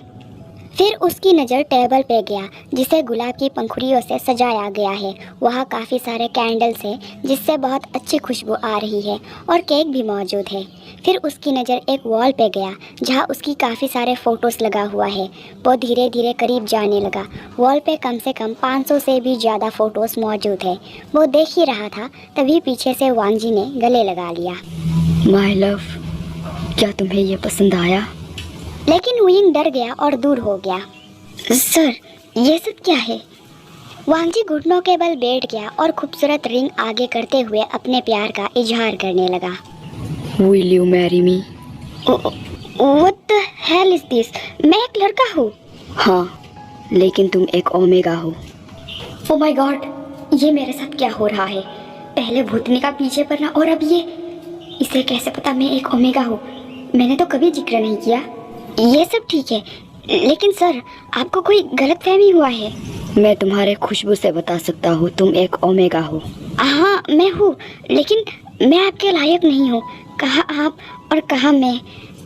फिर उसकी नज़र टेबल पे गया जिसे गुलाब की पंखुड़ियों से सजाया गया है। वहाँ काफ़ी सारे कैंडल्स हैं जिससे बहुत अच्छी खुशबू आ रही है और केक भी मौजूद है। फिर उसकी नज़र एक वॉल पे गया जहाँ उसकी काफ़ी सारे फ़ोटोज़ लगा हुआ है। वो धीरे धीरे करीब जाने लगा। वॉल पे कम से कम 500 से भी ज़्यादा फ़ोटोज़ मौजूद है। वो देख ही रहा था, तभी पीछे से वांगजी ने गले लगा लिया। माय लव, क्या तुम्हें ये पसंद आया? लेकिन विंग डर गया और दूर हो गया। सर, ये सब क्या है? वांगजी घुटनों के बल बैठ गया और खूबसूरत रिंग आगे करते हुए अपने प्यार का इजहार करने लगा। Will you marry me? What the hell is this? मैं एक लड़का हूँ। हाँ, लेकिन तुम एक ओमेगा हो। Oh my God, ये मेरे साथ क्या हो रहा है? पहले भूतनी का पीछे पड़ना और अब ये। इसे कैसे पता मैं एक ओमेगा हूँ? मैंने तो कभी जिक्र नहीं किया। ये सब ठीक है, लेकिन सर, आपको कोई गलतफहमी हुआ है। मैं तुम्हारे खुशबू से बता सकता हूँ तुम एक ओमेगा हो। हाँ, मैं हूँ, लेकिन मैं आपके लायक नहीं हूँ। कहा आप और कहा मैं,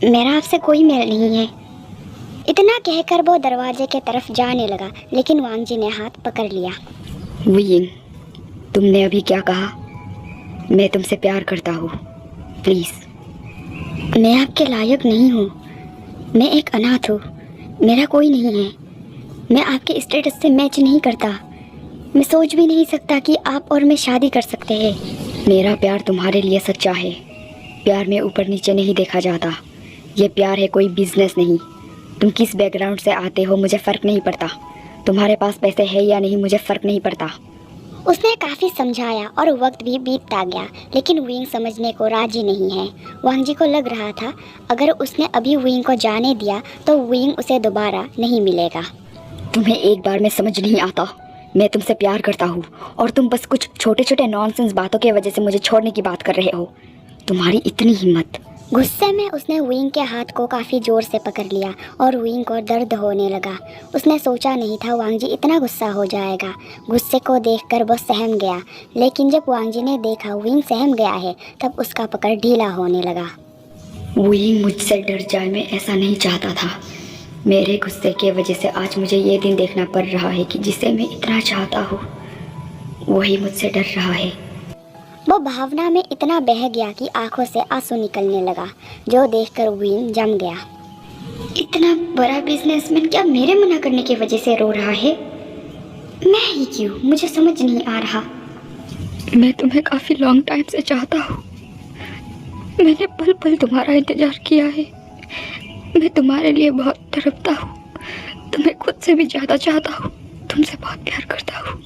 मेरा आपसे कोई मेल नहीं है। इतना कहकर वो दरवाजे के तरफ जाने लगा, लेकिन वांगजी ने हाथ पकड़ लिया। विंग, तुमने अभी क्या कहा? मैं तुमसे प्यार करता हूँ, प्लीज़। मैं आपके लायक नहीं हूँ। मैं एक अनाथ हूँ, मेरा कोई नहीं है। मैं आपके स्टेटस से मैच नहीं करता। मैं सोच भी नहीं सकता कि आप और मैं शादी कर सकते हैं। मेरा प्यार तुम्हारे लिए सच्चा है। प्यार में ऊपर नीचे नहीं देखा जाता। ये प्यार है, कोई बिजनेस नहीं। तुम किस बैकग्राउंड से आते हो मुझे फ़र्क नहीं पड़ता। तुम्हारे पास पैसे है या नहीं मुझे फ़र्क नहीं पड़ता। उसने काफ़ी समझाया और वक्त भी बीतता गया, लेकिन विंग समझने को राजी नहीं है। वांगजी को लग रहा था अगर उसने अभी विंग को जाने दिया तो विंग उसे दोबारा नहीं मिलेगा। तुम्हें एक बार में समझ नहीं आता। मैं तुमसे प्यार करता हूँ और तुम बस कुछ छोटे छोटे नॉनसेंस बातों की वजह से मुझे छोड़ने की बात कर रहे हो। तुम्हारी इतनी हिम्मत। गुस्से में उसने विंग के हाथ को काफ़ी ज़ोर से पकड़ लिया और विंग को दर्द होने लगा। उसने सोचा नहीं था वांगजी इतना गुस्सा हो जाएगा। गुस्से को देखकर वो सहम गया, लेकिन जब वांगजी ने देखा विंग सहम गया है तब उसका पकड़ ढीला होने लगा। विंग मुझसे डर जाए, मैं ऐसा नहीं चाहता था। मेरे गुस्से की वजह से आज मुझे ये दिन देखना पड़ रहा है कि जिसे मैं इतना चाहता हूँ वही मुझसे डर रहा है। वो भावना में इतना बह गया कि आंखों से आंसू निकलने लगा, जो देखकर विंग जम गया। इतना बड़ा बिजनेसमैन क्या मेरे मना करने की वजह से रो रहा है? मैं ही क्यों? मुझे समझ नहीं आ रहा। मैं तुम्हें काफ़ी लॉन्ग टाइम से चाहता हूँ। मैंने पल पल तुम्हारा इंतज़ार किया है। मैं तुम्हारे लिए बहुत तड़पता हूँ। तुम्हें खुद से भी ज़्यादा चाहता हूँ। तुमसे बहुत प्यार करता हूँ।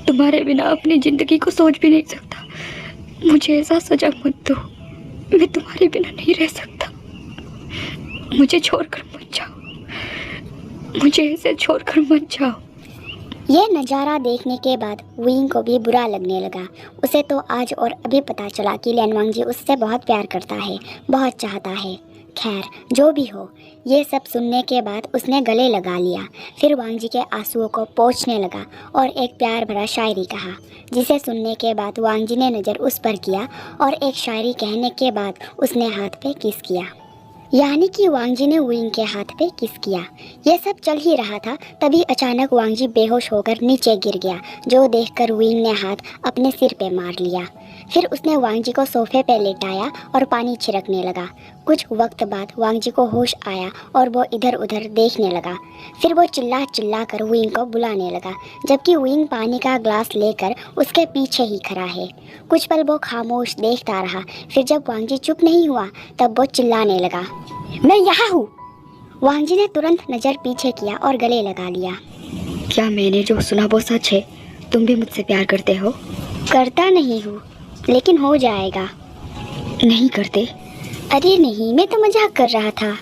तुम्हारे बिना अपनी ज़िंदगी को सोच भी नहीं सकता। मुझे ऐसा सजा मत दो। मैं तुम्हारे बिना नहीं रह सकता। मुझे छोड़कर मत जाओ। मुझे ऐसे छोड़कर मत जाओ। ये नज़ारा देखने के बाद विंग को भी बुरा लगने लगा। उसे तो आज और अभी पता चला कि लिन वांगजी उससे बहुत प्यार करता है, बहुत चाहता है। खैर, जो भी हो, ये सब सुनने के बाद उसने गले लगा लिया। फिर वांगजी के आंसुओं को पोंछने लगा और एक प्यार भरा शायरी कहा, जिसे सुनने के बाद वांगजी ने नज़र उस पर किया और एक शायरी कहने के बाद उसने हाथ पे किस किया। यानी कि वांगजी ने विंग के हाथ पे किस किया। यह सब चल ही रहा था, तभी अचानक वांगजी बेहोश होकर नीचे गिर गया, जो देखकर विंग ने हाथ अपने सिर पे मार लिया। फिर उसने वांगजी को सोफे पे लेटाया और पानी छिड़कने लगा। कुछ वक्त बाद वांगजी को होश आया और वो इधर उधर देखने लगा। फिर वो चिल्ला चिल्ला कर विंग को बुलाने लगा, जबकि विंग पानी का ग्लास लेकर उसके पीछे ही खड़ा है। कुछ पल वो खामोश देखता रहा। फिर जब वांगजी चुप नहीं हुआ तब वो चिल्लाने लगा, मैं यहाँ हूँ। वांगजी ने तुरंत नज़र पीछे किया और गले लगा लिया। क्या मैंने जो सुना वो सच है? तुम भी मुझसे प्यार करते हो? करता नहीं हूँ, लेकिन हो जाएगा। नहीं करते? अरे नहीं, मैं तो मजाक कर रहा था।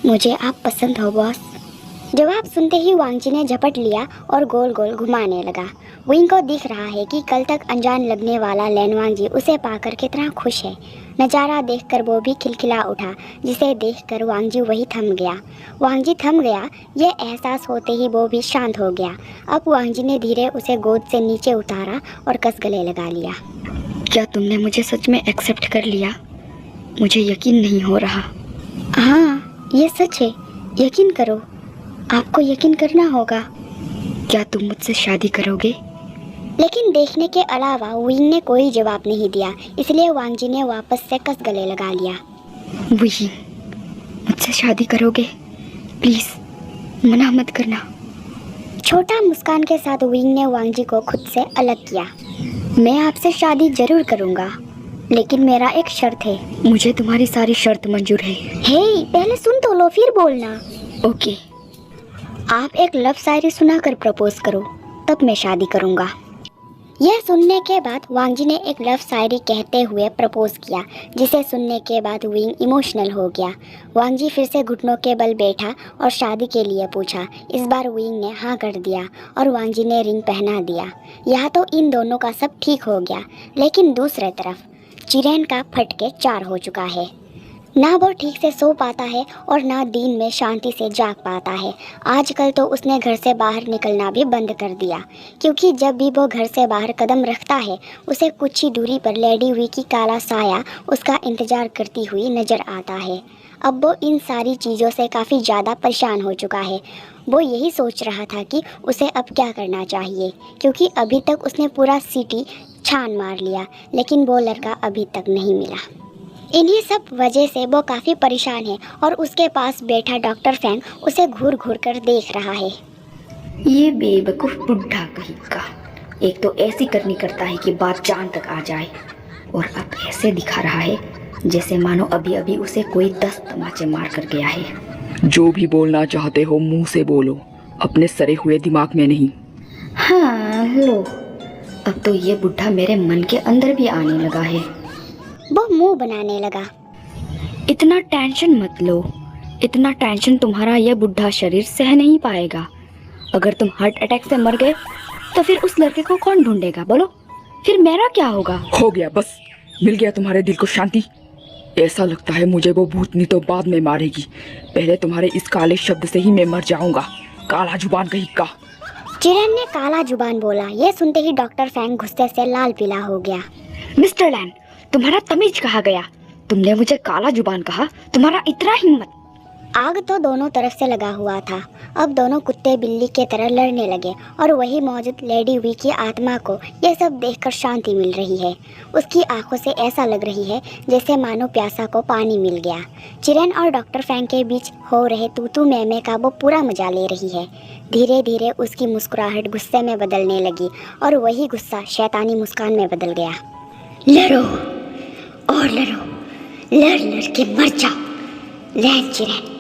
मुझे आप पसंद हो बॉस। जवाब सुनते ही वांगजी ने झपट लिया और गोल गोल घुमाने लगा। विंग को दिख रहा है कि कल तक अनजान लगने वाला लैन वांगजी उसे पाकर कितना खुश है। नज़ारा देखकर वो भी खिलखिला उठा, जिसे देखकर वांगजी वही थम गया। वांगजी थम गया, ये एहसास होते ही वो भी शांत हो गया। अब वांगजी ने धीरे उसे गोद से नीचे उतारा और कस गले लगा लिया। क्या तुमने मुझे सच में एक्सेप्ट कर लिया? मुझे यकीन नहीं हो रहा। हाँ, ये सच है, यकीन करो। आपको यकीन करना होगा। क्या तुम मुझसे शादी करोगे? लेकिन देखने के अलावा विंग ने कोई जवाब नहीं दिया, इसलिए वांगजी ने वापस से कस गले लगा लिया। वही, मुझसे शादी करोगे? प्लीज मना मत करना। छोटा मुस्कान के साथ विंग ने वांगजी को खुद से अलग किया। मैं आपसे शादी जरूर करूँगा, लेकिन मेरा एक शर्त है। मुझे तुम्हारी सारी शर्त मंजूर है। हे, पहले सुन तो लो फिर बोलना। ओके। आप एक लव शायरी सुनाकर प्रपोज करो, तब मैं शादी करूँगा। यह सुनने के बाद वांगजी ने एक लव शायरी कहते हुए प्रपोज किया, जिसे सुनने के बाद विंग इमोशनल हो गया। वांगजी फिर से घुटनों के बल बैठा और शादी के लिए पूछा। इस बार विंग ने हाँ कर दिया और वांगजी ने रिंग पहना दिया। यहाँ तो इन दोनों का सब ठीक हो गया, लेकिन दूसरे तरफ चिरैन का फटके 4 हो चुका है। ना वो ठीक से सो पाता है और ना दिन में शांति से जाग पाता है। आजकल तो उसने घर से बाहर निकलना भी बंद कर दिया, क्योंकि जब भी वो घर से बाहर कदम रखता है उसे कुछ ही दूरी पर लेडी हुई की काला साया उसका इंतजार करती हुई नज़र आता है। अब वो इन सारी चीज़ों से काफ़ी ज़्यादा परेशान हो चुका है। वो यही सोच रहा था कि उसे अब क्या करना चाहिए, क्योंकि अभी तक उसने पूरा सिटी छान मार लिया, लेकिन वो लड़का अभी तक नहीं मिला। इन्हीं सब वजह से वो काफ़ी परेशान है और उसके पास बैठा डॉक्टर फैंग उसे घूर घूर कर देख रहा है। ये बेवकूफ़ बुढ़ा कहीं का, एक तो ऐसी करनी करता है कि बात जान तक आ जाए, और अब ऐसे दिखा रहा है जैसे मानो अभी अभी उसे कोई 10 तमाचे मार कर गया है। जो भी बोलना चाहते हो मुंह से बोलो, अपने सरे हुए दिमाग में नहीं। हाँ लो, अब तो ये बुढ़ा मेरे मन के अंदर भी आने लगा है। वो मुंह बनाने लगा। इतना टेंशन मत लो, इतना टेंशन तुम्हारा यह बुढ़ा शरीर सह नहीं पाएगा। अगर तुम हार्ट अटैक से मर गए तो फिर उस लड़के को कौन ढूंढेगा बोलो? फिर मेरा क्या होगा? हो गया, बस मिल गया तुम्हारे दिल को शांति। ऐसा लगता है मुझे वो भूतनी तो बाद में मारेगी, पहले तुम्हारे इस काले शब्द से ही मैं मर जाऊंगा। काला जुबान कहीं का। चिरैन ने काला जुबान बोला। यह सुनते ही डॉक्टर फैंग गुस्से से लाल पीला हो गया। मिस्टर लैन, तुम्हारा तमीज कहाँ गया? तुमने मुझे काला जुबान कहा, तुम्हारा इतना हिम्मत? आग तो दोनों तरफ से लगा हुआ था। अब दोनों कुत्ते बिल्ली के तरह लड़ने लगे और वही मौजूद लेडी हुई की आत्मा को यह सब देखकर शांति मिल रही है। उसकी आंखों से ऐसा लग रही है जैसे मानो प्यासा को पानी मिल गया। चिरैन और डॉक्टर फैंग के बीच हो रहे तू मैमे का वो पूरा मजा ले रही है। धीरे धीरे उसकी मुस्कुराहट गुस्से में बदलने लगी और वही गुस्सा शैतानी मुस्कान में बदल गया। लड़ो और लड़ो, लड़ लड़ के मर जाओ लैन चिरैन,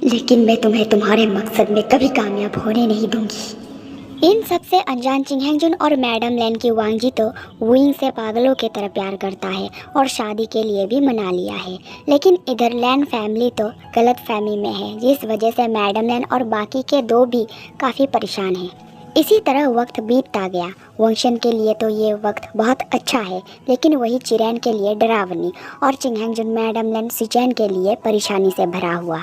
लेकिन मैं तुम्हें तुम्हारे मकसद में कभी कामयाब होने नहीं दूंगी। इन सब से अनजान चिंगहेंगजुन और मैडम लैन की वांगजी तो विंग से पागलों की तरह प्यार करता है और शादी के लिए भी मना लिया है। लेकिन इधर लैन फैमिली तो गलत फहमी में है, जिस वजह से मैडम लैन और बाकी के 2 भी काफ़ी परेशान हैं। इसी तरह वक्त बीतता गया। वंशन के लिए तो ये वक्त बहुत अच्छा है, लेकिन वही चिरैन के लिए डरावनी और चिंगहेंगजुन मैडम लैन सिचैन के लिए परेशानी से भरा हुआ।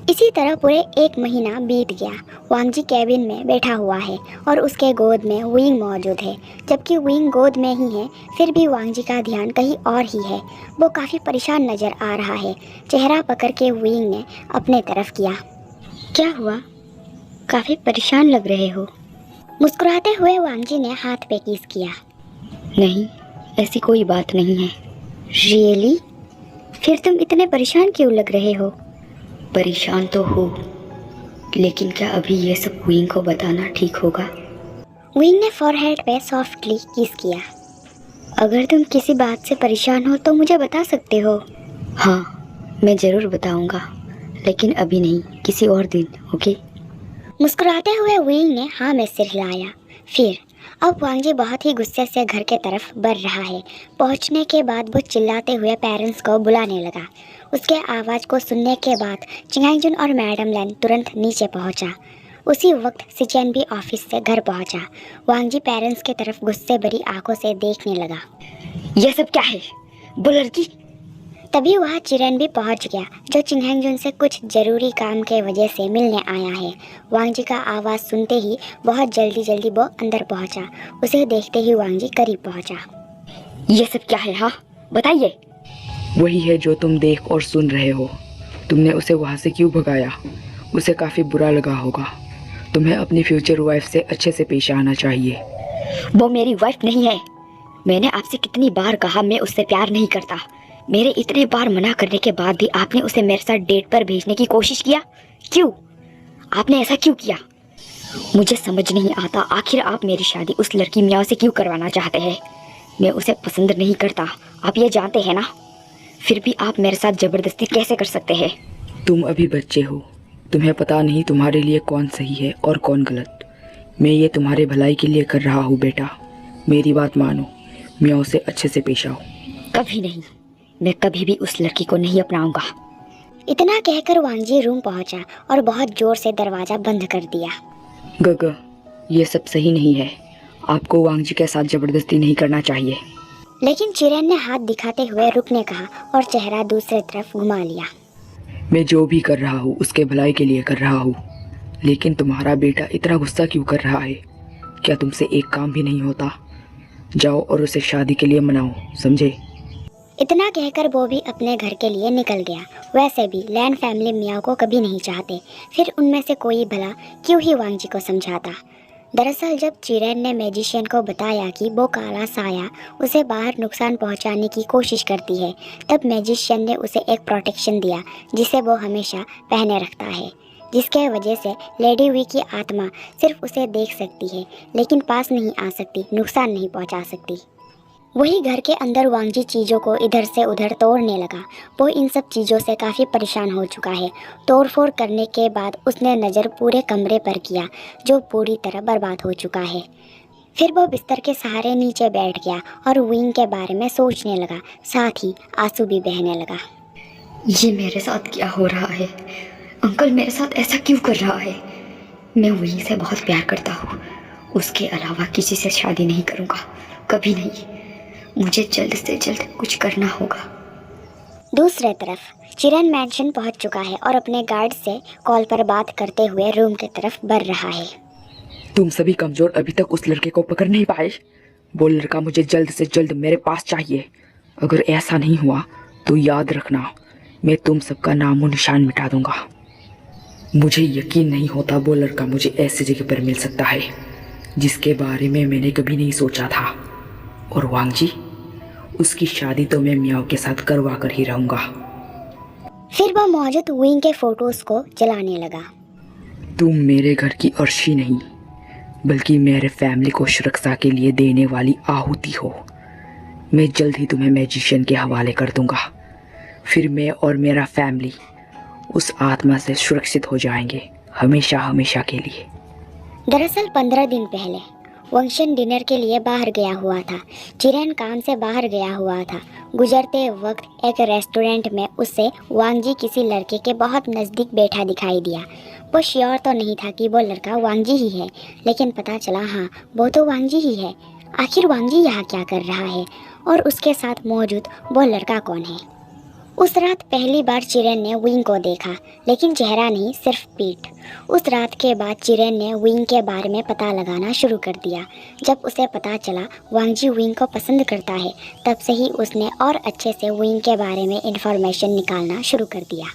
इसी तरह पूरे 1 महीना बीत गया। वांग जी कैबिन में बैठा हुआ है और उसके गोद में विंग मौजूद है। जबकि विंग गोद में ही है, फिर भी वांग जी का ध्यान कहीं और ही है। वो काफ़ी परेशान नज़र आ रहा है। चेहरा पकड़ के विंग ने अपने तरफ किया। क्या हुआ? काफ़ी परेशान लग रहे हो। मुस्कुराते हुए वांग जी ने हाथ पे किस किया। नहीं, ऐसी कोई बात नहीं है। रियली? फिर तुम इतने परेशान क्यों लग रहे हो? परेशान तो हो, लेकिन क्या अभी ये सब क्वीन को बताना ठीक होगा? विंग ने फॉरहेड पे सॉफ्टली किस किया। अगर तुम किसी बात से परेशान हो तो मुझे बता सकते हो। हाँ, मैं ज़रूर बताऊंगा, लेकिन अभी नहीं, किसी और दिन, ओके? मुस्कुराते हुए विंग ने हाँ में सिर हिलाया। फिर अब वांग जी बहुत ही गुस्से से घर के तरफ बढ़ रहा है। पहुंचने के बाद वो चिल्लाते हुए पेरेंट्स को बुलाने लगा। उसके आवाज़ को सुनने के बाद चिंगजून और मैडम लैन तुरंत नीचे पहुंचा। उसी वक्त सिचेन भी ऑफिस से घर पहुंचा। वांग जी पेरेंट्स के तरफ गुस्से भरी आंखों से देखने लगा। ये सब क्या है? वो लड़की? तभी वह चिरेन भी पहुंच गया, जो चिंगजून से कुछ जरूरी काम के वजह से मिलने आया है। वांग जी का आवाज़ सुनते ही बहुत जल्दी वो अंदर पहुंचा। उसे देखते ही वांग जी करीब पहुंचा। ये सब क्या है? हाँ, बताइए। वही है जो तुम देख और सुन रहे हो। तुमने उसे वहाँ से क्यों भगाया? उसे काफ़ी बुरा लगा होगा। तुम्हें अपनी फ्यूचर वाइफ से अच्छे से पेश आना चाहिए। वो मेरी वाइफ नहीं है। मैंने आपसे कितनी बार कहा मैं उससे प्यार नहीं करता। मेरे इतने बार मना करने के बाद भी आपने उसे मेरे साथ डेट पर भेजने की कोशिश किया। क्यों? आपने ऐसा क्यों किया? मुझे समझ नहीं आता, आखिर आप मेरी शादी उस लड़की मियाओ से क्यों करवाना चाहते हैं? मैं उसे पसंद नहीं करता, आप ये जानते हैं ना। फिर भी आप मेरे साथ ज़बरदस्ती कैसे कर सकते हैं? तुम अभी बच्चे हो, तुम्हें पता नहीं तुम्हारे लिए कौन सही है और कौन गलत। मैं ये तुम्हारे भलाई के लिए कर रहा हूँ बेटा। मेरी बात मानो, मियाओ से अच्छे से पेश आओ। कभी नहीं, मैं कभी भी उस लड़की को नहीं अपनाऊंगा। इतना कहकर वांग जी रूम पहुंचा और बहुत जोर से दरवाज़ा बंद कर दिया। गग, ये सब सही नहीं है। आपको वांग जी के साथ ज़बरदस्ती नहीं करना चाहिए। लेकिन चिरेन ने हाथ दिखाते हुए रुकने कहा और चेहरा दूसरी तरफ घुमा लिया। मैं जो भी कर रहा हूँ उसके भलाई के लिए कर रहा हूँ। लेकिन तुम्हारा बेटा इतना गुस्सा क्यों कर रहा है? क्या तुमसे एक काम भी नहीं होता? जाओ और उसे शादी के लिए मनाओ, समझे? इतना कहकर वो भी अपने घर के लिए निकल गया। वैसे भी लैन फैमिली मियाओ को कभी नहीं चाहते, फिर उनमें से कोई भला क्यों ही वांग जी को समझाता। दरअसल जब चिरेन ने मैजिशियन को बताया कि वो काला साया उसे बाहर नुकसान पहुंचाने की कोशिश करती है, तब मैजिशियन ने उसे एक प्रोटेक्शन दिया जिसे वो हमेशा पहने रखता है, जिसके वजह से लेडी वी की आत्मा सिर्फ उसे देख सकती है लेकिन पास नहीं आ सकती, नुकसान नहीं पहुंचा सकती। वही घर के अंदर वांग जी चीज़ों को इधर से उधर तोड़ने लगा। वो इन सब चीज़ों से काफ़ी परेशान हो चुका है। तोड़फोड़ करने के बाद उसने नज़र पूरे कमरे पर किया जो पूरी तरह बर्बाद हो चुका है। फिर वो बिस्तर के सहारे नीचे बैठ गया और विंग के बारे में सोचने लगा, साथ ही आंसू भी बहने लगा। ये मेरे साथ क्या हो रहा है? अंकल मेरे साथ ऐसा क्यों कर रहा है? मैं विंग से बहुत प्यार करता हूँ। उसके अलावा किसी से शादी नहीं करूँगा, कभी नहीं। मुझे जल्द से जल्द कुछ करना होगा। दूसरे तरफ चिरेन मैंशन पहुंच चुका है और अपने गार्ड से कॉल पर बात करते हुए रूम की तरफ बढ़ रहा है। तुम सभी कमज़ोर अभी तक उस लड़के को पकड़ नहीं पाए। वो लड़का मुझे जल्द से जल्द मेरे पास चाहिए। अगर ऐसा नहीं हुआ तो याद रखना, मैं तुम सबका नामो निशान मिटा दूंगा। मुझे यकीन नहीं होता वो लड़का मुझे ऐसी जगह पर मिल सकता है जिसके बारे में मैंने कभी नहीं सोचा था। और वांग जी, उसकी शादी तो मैं मियाओ के साथ करवा कर ही रहूंगा। फिर वह मौजूद विंग के फोटोज को जलाने लगा। तुम मेरे घर की अर्शी नहीं, बल्कि मेरे फैमिली को सुरक्षा के लिए देने वाली आहुति हो। मैं जल्द ही तुम्हें मैजिशियन के हवाले कर दूंगा। फिर मैं और मेरा फैमिली उस आत्मा से सुरक्षित हो जाएंगे, हमेशा हमेशा के लिए। दरअसल 15 दिन पहले वंशन डिनर के लिए बाहर गया हुआ था। चिरेन काम से बाहर गया हुआ था। गुजरते वक्त एक रेस्टोरेंट में उसे वांग जी किसी लड़के के बहुत नज़दीक बैठा दिखाई दिया। वो श्योर तो नहीं था कि वो लड़का वांग जी ही है, लेकिन पता चला हाँ, वो तो वांग जी ही है। आखिर वांग जी यहाँ क्या कर रहा है और उसके साथ मौजूद वो लड़का कौन है? उस रात पहली बार चिरेन ने विंग को देखा, लेकिन चेहरा नहीं, सिर्फ पीठ। उस रात के बाद चिरेन ने विंग के बारे में पता लगाना शुरू कर दिया। जब उसे पता चला वांगजी विंग को पसंद करता है, तब से ही उसने और अच्छे से विंग के बारे में इंफॉर्मेशन निकालना शुरू कर दिया।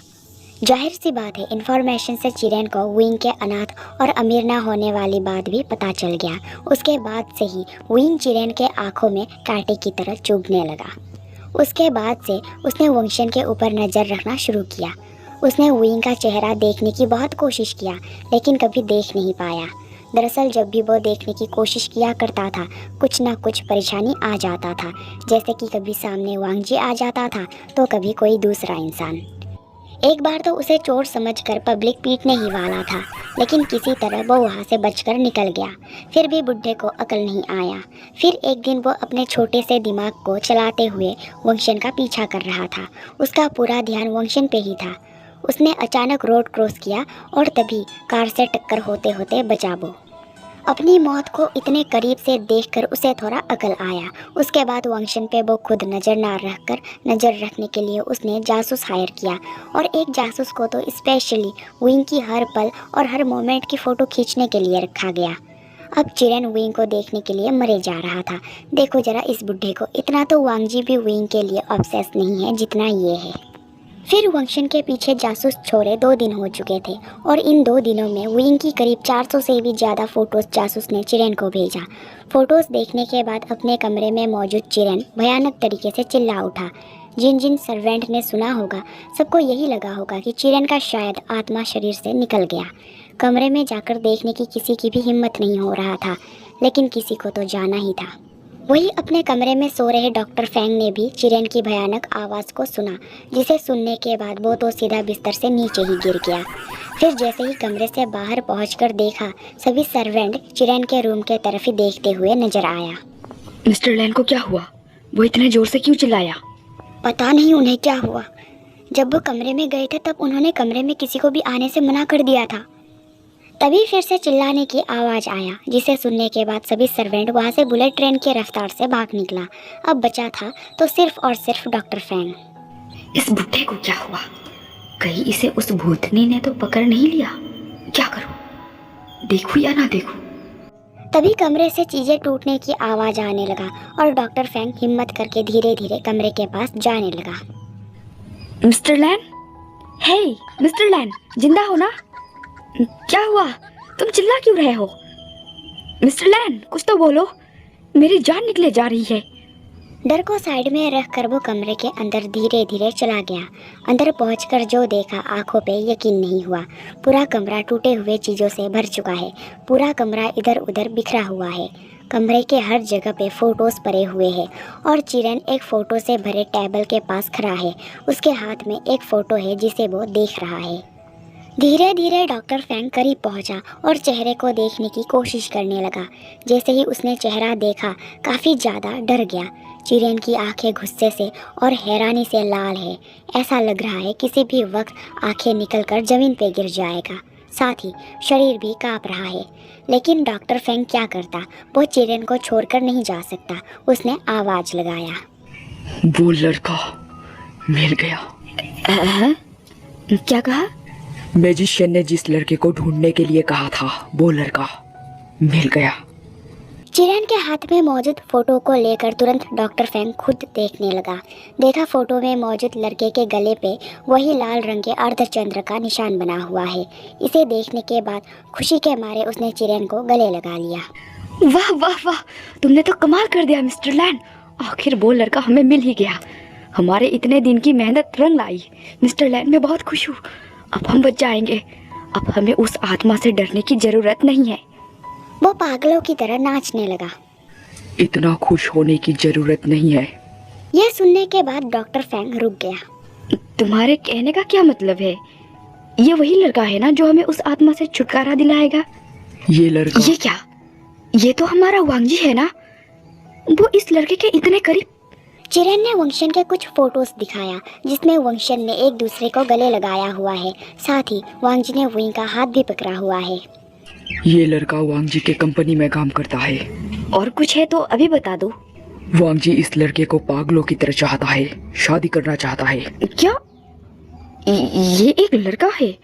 जाहिर सी बात है, इंफॉर्मेशन से चिरेन को विंग के अनाथ और अमीर ना होने वाली बात भी पता चल गया। उसके बाद से ही विंग चिरेन के आंखों में कांटे की तरह चुभने लगा। उसके बाद से उसने वंशन के ऊपर नज़र रखना शुरू किया। उसने विंग का चेहरा देखने की बहुत कोशिश किया, लेकिन कभी देख नहीं पाया। दरअसल जब भी वो देखने की कोशिश किया करता था, कुछ ना कुछ परेशानी आ जाता था, जैसे कि कभी सामने वांगजी आ जाता था तो कभी कोई दूसरा इंसान। एक बार तो उसे चोर समझकर पब्लिक पीटने ही वाला था, लेकिन किसी तरह वो वहाँ से बचकर निकल गया। फिर भी बुड्ढे को अकल नहीं आया। फिर एक दिन वो अपने छोटे से दिमाग को चलाते हुए वंशन का पीछा कर रहा था। उसका पूरा ध्यान वंशन पे ही था। उसने अचानक रोड क्रॉस किया और तभी कार से टक्कर होते होते बचा वो। अपनी मौत को इतने करीब से देखकर उसे थोड़ा अकल आया। उसके बाद वंशन पे वो खुद नज़र ना रखकर नज़र रखने के लिए उसने जासूस हायर किया, और एक जासूस को तो स्पेशली विंग की हर पल और हर मोमेंट की फ़ोटो खींचने के लिए रखा गया। अब चिरेन विंग को देखने के लिए मरे जा रहा था। देखो जरा इस बुढ़े को, इतना तो वांगजी भी विंग के लिए ऑब्सेस नहीं है जितना ये है। फिर वंशन के पीछे जासूस छोड़े 2 दिन हो चुके थे, और इन 2 दिनों में विंग की करीब 400 से भी ज़्यादा फ़ोटोज़ जासूस ने चिरेन को भेजा। फ़ोटोज़ देखने के बाद अपने कमरे में मौजूद चिरेन भयानक तरीके से चिल्ला उठा। जिन जिन सर्वेंट ने सुना होगा, सबको यही लगा होगा कि चिरेन का शायद आत्मा शरीर से निकल गया। कमरे में जाकर देखने की किसी की भी हिम्मत नहीं हो रहा था, लेकिन किसी को तो जाना ही था। वही अपने कमरे में सो रहे डॉक्टर फैंग ने भी चिरेन की भयानक आवाज़ को सुना, जिसे सुनने के बाद वो तो सीधा बिस्तर से नीचे ही गिर गया। फिर जैसे ही कमरे से बाहर पहुंचकर देखा, सभी सर्वेंट चिरेन के रूम के तरफ ही देखते हुए नजर आया। मिस्टर लैन को क्या हुआ? वो इतने जोर से क्यों चिल्लाया? पता नहीं उन्हें क्या हुआ। जब वो कमरे में गए थे तब उन्होंने कमरे में किसी को भी आने से मना कर दिया था। तभी फिर से चिल्लाने की आवाज़ आया, जिसे सुनने के बाद सभी सर्वेंट वहाँ से बुलेट ट्रेन की रफ्तार से भाग निकला। अब बचा था तो सिर्फ और सिर्फ डॉक्टर फैंग। इस बुढ़े को क्या हुआ? कहीं इसे उस भूतनी ने तो पकड़ नहीं लिया? क्या करूं? देखूं या ना देखूं? तभी कमरे से चीज़ें टूटने की आवाज़ आने लगा, और डॉक्टर फैंग हिम्मत करके धीरे धीरे कमरे के पास जाने लगा। मिस्टर लैन, हे मिस्टर लैन, जिंदा हो ना? क्या हुआ? तुम चिल्ला क्यों रहे हो? मिस्टर लैन, कुछ तो बोलो, मेरी जान निकले जा रही है। डर को साइड में रखकर वो कमरे के अंदर धीरे धीरे चला गया। अंदर पहुंचकर जो देखा, आंखों पे यकीन नहीं हुआ। पूरा कमरा टूटे हुए चीज़ों से भर चुका है। पूरा कमरा इधर उधर बिखरा हुआ है। कमरे के हर जगह पे फ़ोटोज़ पड़े हुए हैं, और चिरेन एक फ़ोटो से भरे टेबल के पास खड़ा है। उसके हाथ में एक फ़ोटो है जिसे वो देख रहा है। धीरे धीरे डॉक्टर फैंग करीब पहुंचा और चेहरे को देखने की कोशिश करने लगा। जैसे ही उसने चेहरा देखा, काफ़ी ज़्यादा डर गया। चिरेन की आंखें गुस्से से और हैरानी से लाल है। ऐसा लग रहा है किसी भी वक्त आंखें निकलकर ज़मीन पे गिर जाएगा। साथ ही शरीर भी काँप रहा है। लेकिन डॉक्टर फैंग क्या करता, वो चिरेन को छोड़कर नहीं जा सकता। उसने आवाज़ लगाया, वो लड़का मिल गया। क्या कहा? मैजिशियन ने जिस लड़के को ढूंढने के लिए कहा था, वो लड़का मिल गया। चिरेन के हाथ में मौजूद फोटो को लेकर तुरंत डॉक्टर फैंग खुद देखने लगा। देखा फोटो में मौजूद लड़के के गले पे वही लाल रंग के अर्धचंद्र का निशान बना हुआ है। इसे देखने के बाद खुशी के मारे उसने चिरेन को गले लगा लिया। वाह वाह वाह, तुमने तो कमाल कर दिया मिस्टर लैन। आखिर वो लड़का हमें मिल ही गया। हमारे इतने दिन की मेहनत रंग लाई। मिस्टर लैन, मैं बहुत खुश हूँ। अब हम बच जाएंगे। अब हमें उस आत्मा से डरने की जरूरत नहीं है। वो पागलों की तरह नाचने लगा। इतना खुश होने की जरूरत नहीं है। यह सुनने के बाद डॉक्टर फैंग रुक गया। तुम्हारे कहने का क्या मतलब है? ये वही लड़का है ना जो हमें उस आत्मा से छुटकारा दिलाएगा? ये लड़का? ये क्या? ये तो हमारा वांगजी है ना? वो इस लड़के के इतने करीब। चिरेन ने वंशन के कुछ फोटोज दिखाया, जिसमें वंशन ने एक दूसरे को गले लगाया हुआ है। साथ ही वांगजी ने विंग का हाथ भी पकड़ा हुआ है। ये लड़का वांगजी के कंपनी में काम करता है। और कुछ है तो अभी बता दो। वांग जी इस लड़के को पागलों की तरह चाहता है, शादी करना चाहता है। क्या ये एक लड़का है?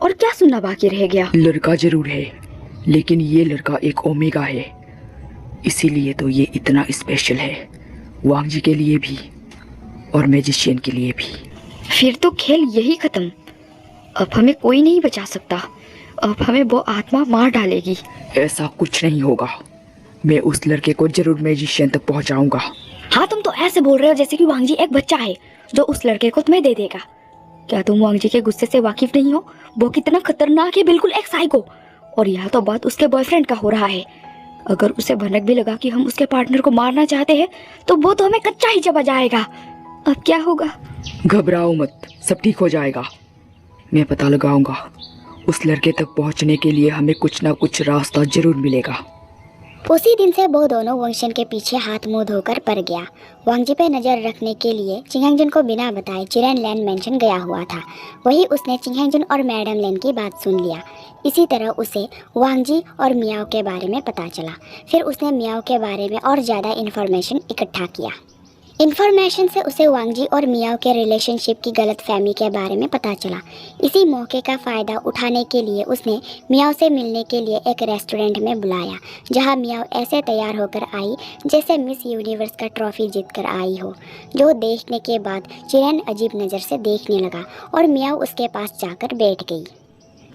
और क्या सुनना बाकी रह गया? लड़का जरूर है, लेकिन ये लड़का एक ओमेगा है, इसीलिए तो ये इतना स्पेशल है, वांग जी के लिए भी और मैजिशियन के लिए भी। फिर तो खेल यही खत्म। अब हमें कोई नहीं बचा सकता। अब हमें वो आत्मा मार डालेगी। ऐसा कुछ नहीं होगा, मैं उस लड़के को जरूर मैजिशियन तक पहुंचाऊंगा। हाँ, तुम तो ऐसे बोल रहे हो जैसे कि वांग जी एक बच्चा है जो उस लड़के को तुम्हें दे देगा। क्या तुम वांग जी के गुस्से से वाकिफ नहीं हो? वो कितना खतरनाक है, बिल्कुल एक साइको। और यह तो बात उसके बॉयफ्रेंड का हो रहा है। अगर उसे भनक भी लगा कि हम उसके पार्टनर को मारना चाहते हैं तो वो तो हमें कच्चा ही चबा जाएगा। अब क्या होगा? घबराओ मत, सब ठीक हो जाएगा। मैं पता लगाऊंगा। उस लड़के तक पहुंचने के लिए हमें कुछ ना कुछ रास्ता जरूर मिलेगा। उसी दिन से वो दोनों वंगशन के पीछे हाथ मुंह धोकर पड़ गया। वांगजी पे नज़र रखने के लिए चिंगहंगजुन को बिना बताए चिरेन लैंड मेंशन गया हुआ था। वही उसने चिंगहंगजुन और मैडम लैन की बात सुन लिया। इसी तरह उसे वांगजी और मियाओ के बारे में पता चला। फिर उसने मियाओ के बारे में और ज़्यादा इन्फॉर्मेशन इकट्ठा किया। इन्फॉर्मेशन से उसे वांगजी और मियाओ के रिलेशनशिप की गलतफहमी के बारे में पता चला। इसी मौके का फ़ायदा उठाने के लिए उसने मियाओ से मिलने के लिए एक रेस्टोरेंट में बुलाया, जहां मियाओ ऐसे तैयार होकर आई जैसे मिस यूनिवर्स का ट्रॉफी जीतकर आई हो। जो देखने के बाद चिरेन अजीब नज़र से देखने लगा और मियाओ उसके पास जाकर बैठ गई।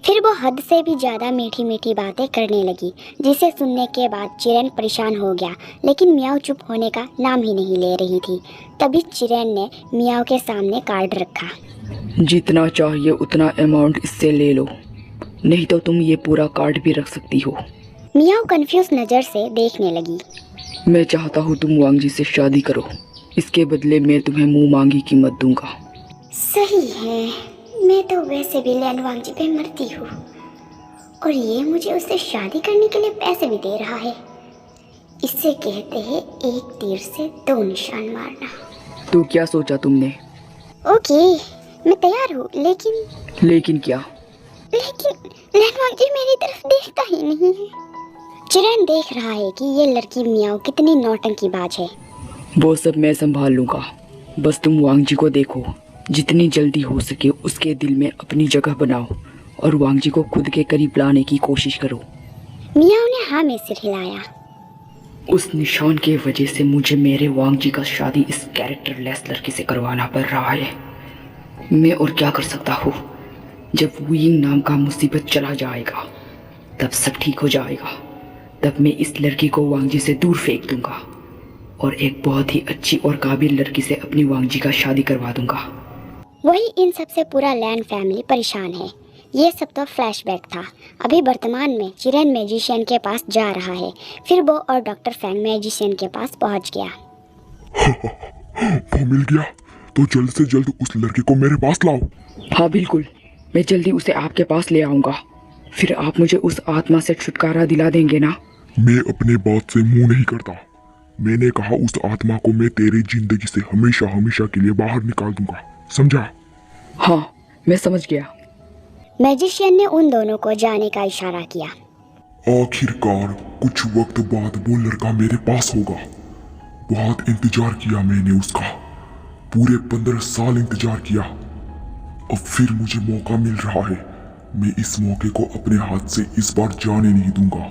फिर वो हद से भी ज़्यादा मीठी मीठी बातें करने लगी, जिसे सुनने के बाद चिरेन परेशान हो गया। लेकिन मियाओ चुप होने का नाम ही नहीं ले रही थी। तभी चिरेन ने मियाओ के सामने कार्ड रखा। जितना चाहिए उतना अमाउंट इससे ले लो, नहीं तो तुम ये पूरा कार्ड भी रख सकती हो। मियाओ कंफ्यूज नज़र से देखने लगी। मैं चाहता हूँ तुम वांग जी से शादी करो, इसके बदले मैं तुम्हें मुंह मांगी कीमत दूंगा। सही है, मैं तो वैसे भी लैन वांगजी पे मरती हूँ और ये मुझे उससे शादी करने के लिए पैसे भी दे रहा है। इससे कहते हैं एक तीर से दो निशान मारना। तो क्या सोचा तुमने? ओके, मैं तैयार हूँ, लेकिन क्या? लेकिन लैन वांगजी मेरी तरफ देखता ही नहीं है। चिरेन देख रहा है कि ये लड़की मियाओ कितनी नौटंकीबाज है। वो सब मैं संभाल लूंगा, बस तुम वांग जी को देखो। जितनी जल्दी हो सके उसके दिल में अपनी जगह बनाओ और वांग जी को खुद के करीब लाने की कोशिश करो। मियाओ ने हाँ में सिर हिलाया। उस निशान के वजह से मुझे मेरे वांग जी का शादी इस कैरेक्टरलेस लड़की से करवाना पड़ रहा है। मैं और क्या कर सकता हूँ? जब वुयिंग नाम का मुसीबत चला जाएगा तब सब ठीक हो जाएगा। तब मैं इस लड़की को वांग जी से दूर फेंक दूंगा और एक बहुत ही अच्छी और काबिल लड़की से अपनी वांग जी का शादी करवा दूंगा। वही इन सब से पूरा लैन फैमिली परेशान है। ये सब तो फ्लैशबैक था। अभी वर्तमान में चिरेन मैजिशियन के पास जा रहा है। फिर वो और डॉक्टर फैंग मैजिशियन के पास पहुंच गया। वो मिल गया, तो जल्द से जल्द उस लड़के को मेरे पास लाओ। हाँ बिल्कुल, मैं जल्दी उसे आपके पास ले आऊँगा। फिर आप मुझे उस आत्मा से छुटकारा दिला देंगे ना? मैं अपने बात से मुंह नहीं करता। मैंने कहा उस आत्मा को मैं तेरी जिंदगी से हमेशा हमेशा के लिए बाहर निकाल दूंगा, समझा? हाँ, मैं समझ गया। मैजिशियन ने उन दोनों को जाने का इशारा किया। आखिरकार कुछ वक्त बाद वो लड़का मेरे पास होगा। बहुत इंतजार किया मैंने उसका, पूरे 15 साल इंतजार किया। अब फिर मुझे मौका मिल रहा है। मैं इस मौके को अपने हाथ से इस बार जाने नहीं दूंगा।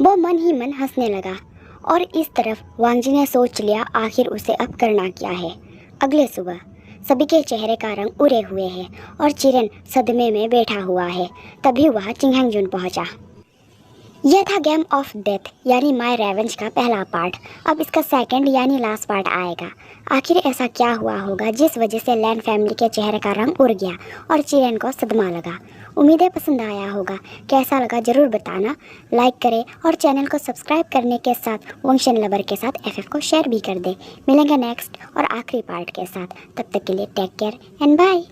वो मन ही मन हंसने लगा और इस तरफ वांगजी ने सोच लिया आखिर उसे अब करना क्या है। अगले सुबह सभी के चेहरे का रंग उड़े हुए है और चिरेन सदमे में बैठा हुआ है। तभी वह चिंगहंगजुन पहुंचा। यह था गेम ऑफ डेथ यानी माय रेवेंज का पहला पार्ट। अब इसका सेकंड यानी लास्ट पार्ट आएगा। आखिर ऐसा क्या हुआ होगा जिस वजह से लैन फैमिली के चेहरे का रंग उड़ गया और चिरेन को सदमा लगा। उम्मीदें पसंद आया होगा। कैसा लगा ज़रूर बताना। लाइक करें और चैनल को सब्सक्राइब करने के साथ वंशन लवर के साथ FF को शेयर भी कर दें। मिलेंगे नेक्स्ट और आखिरी पार्ट के साथ। तब तक के लिए टेक केयर एंड बाय।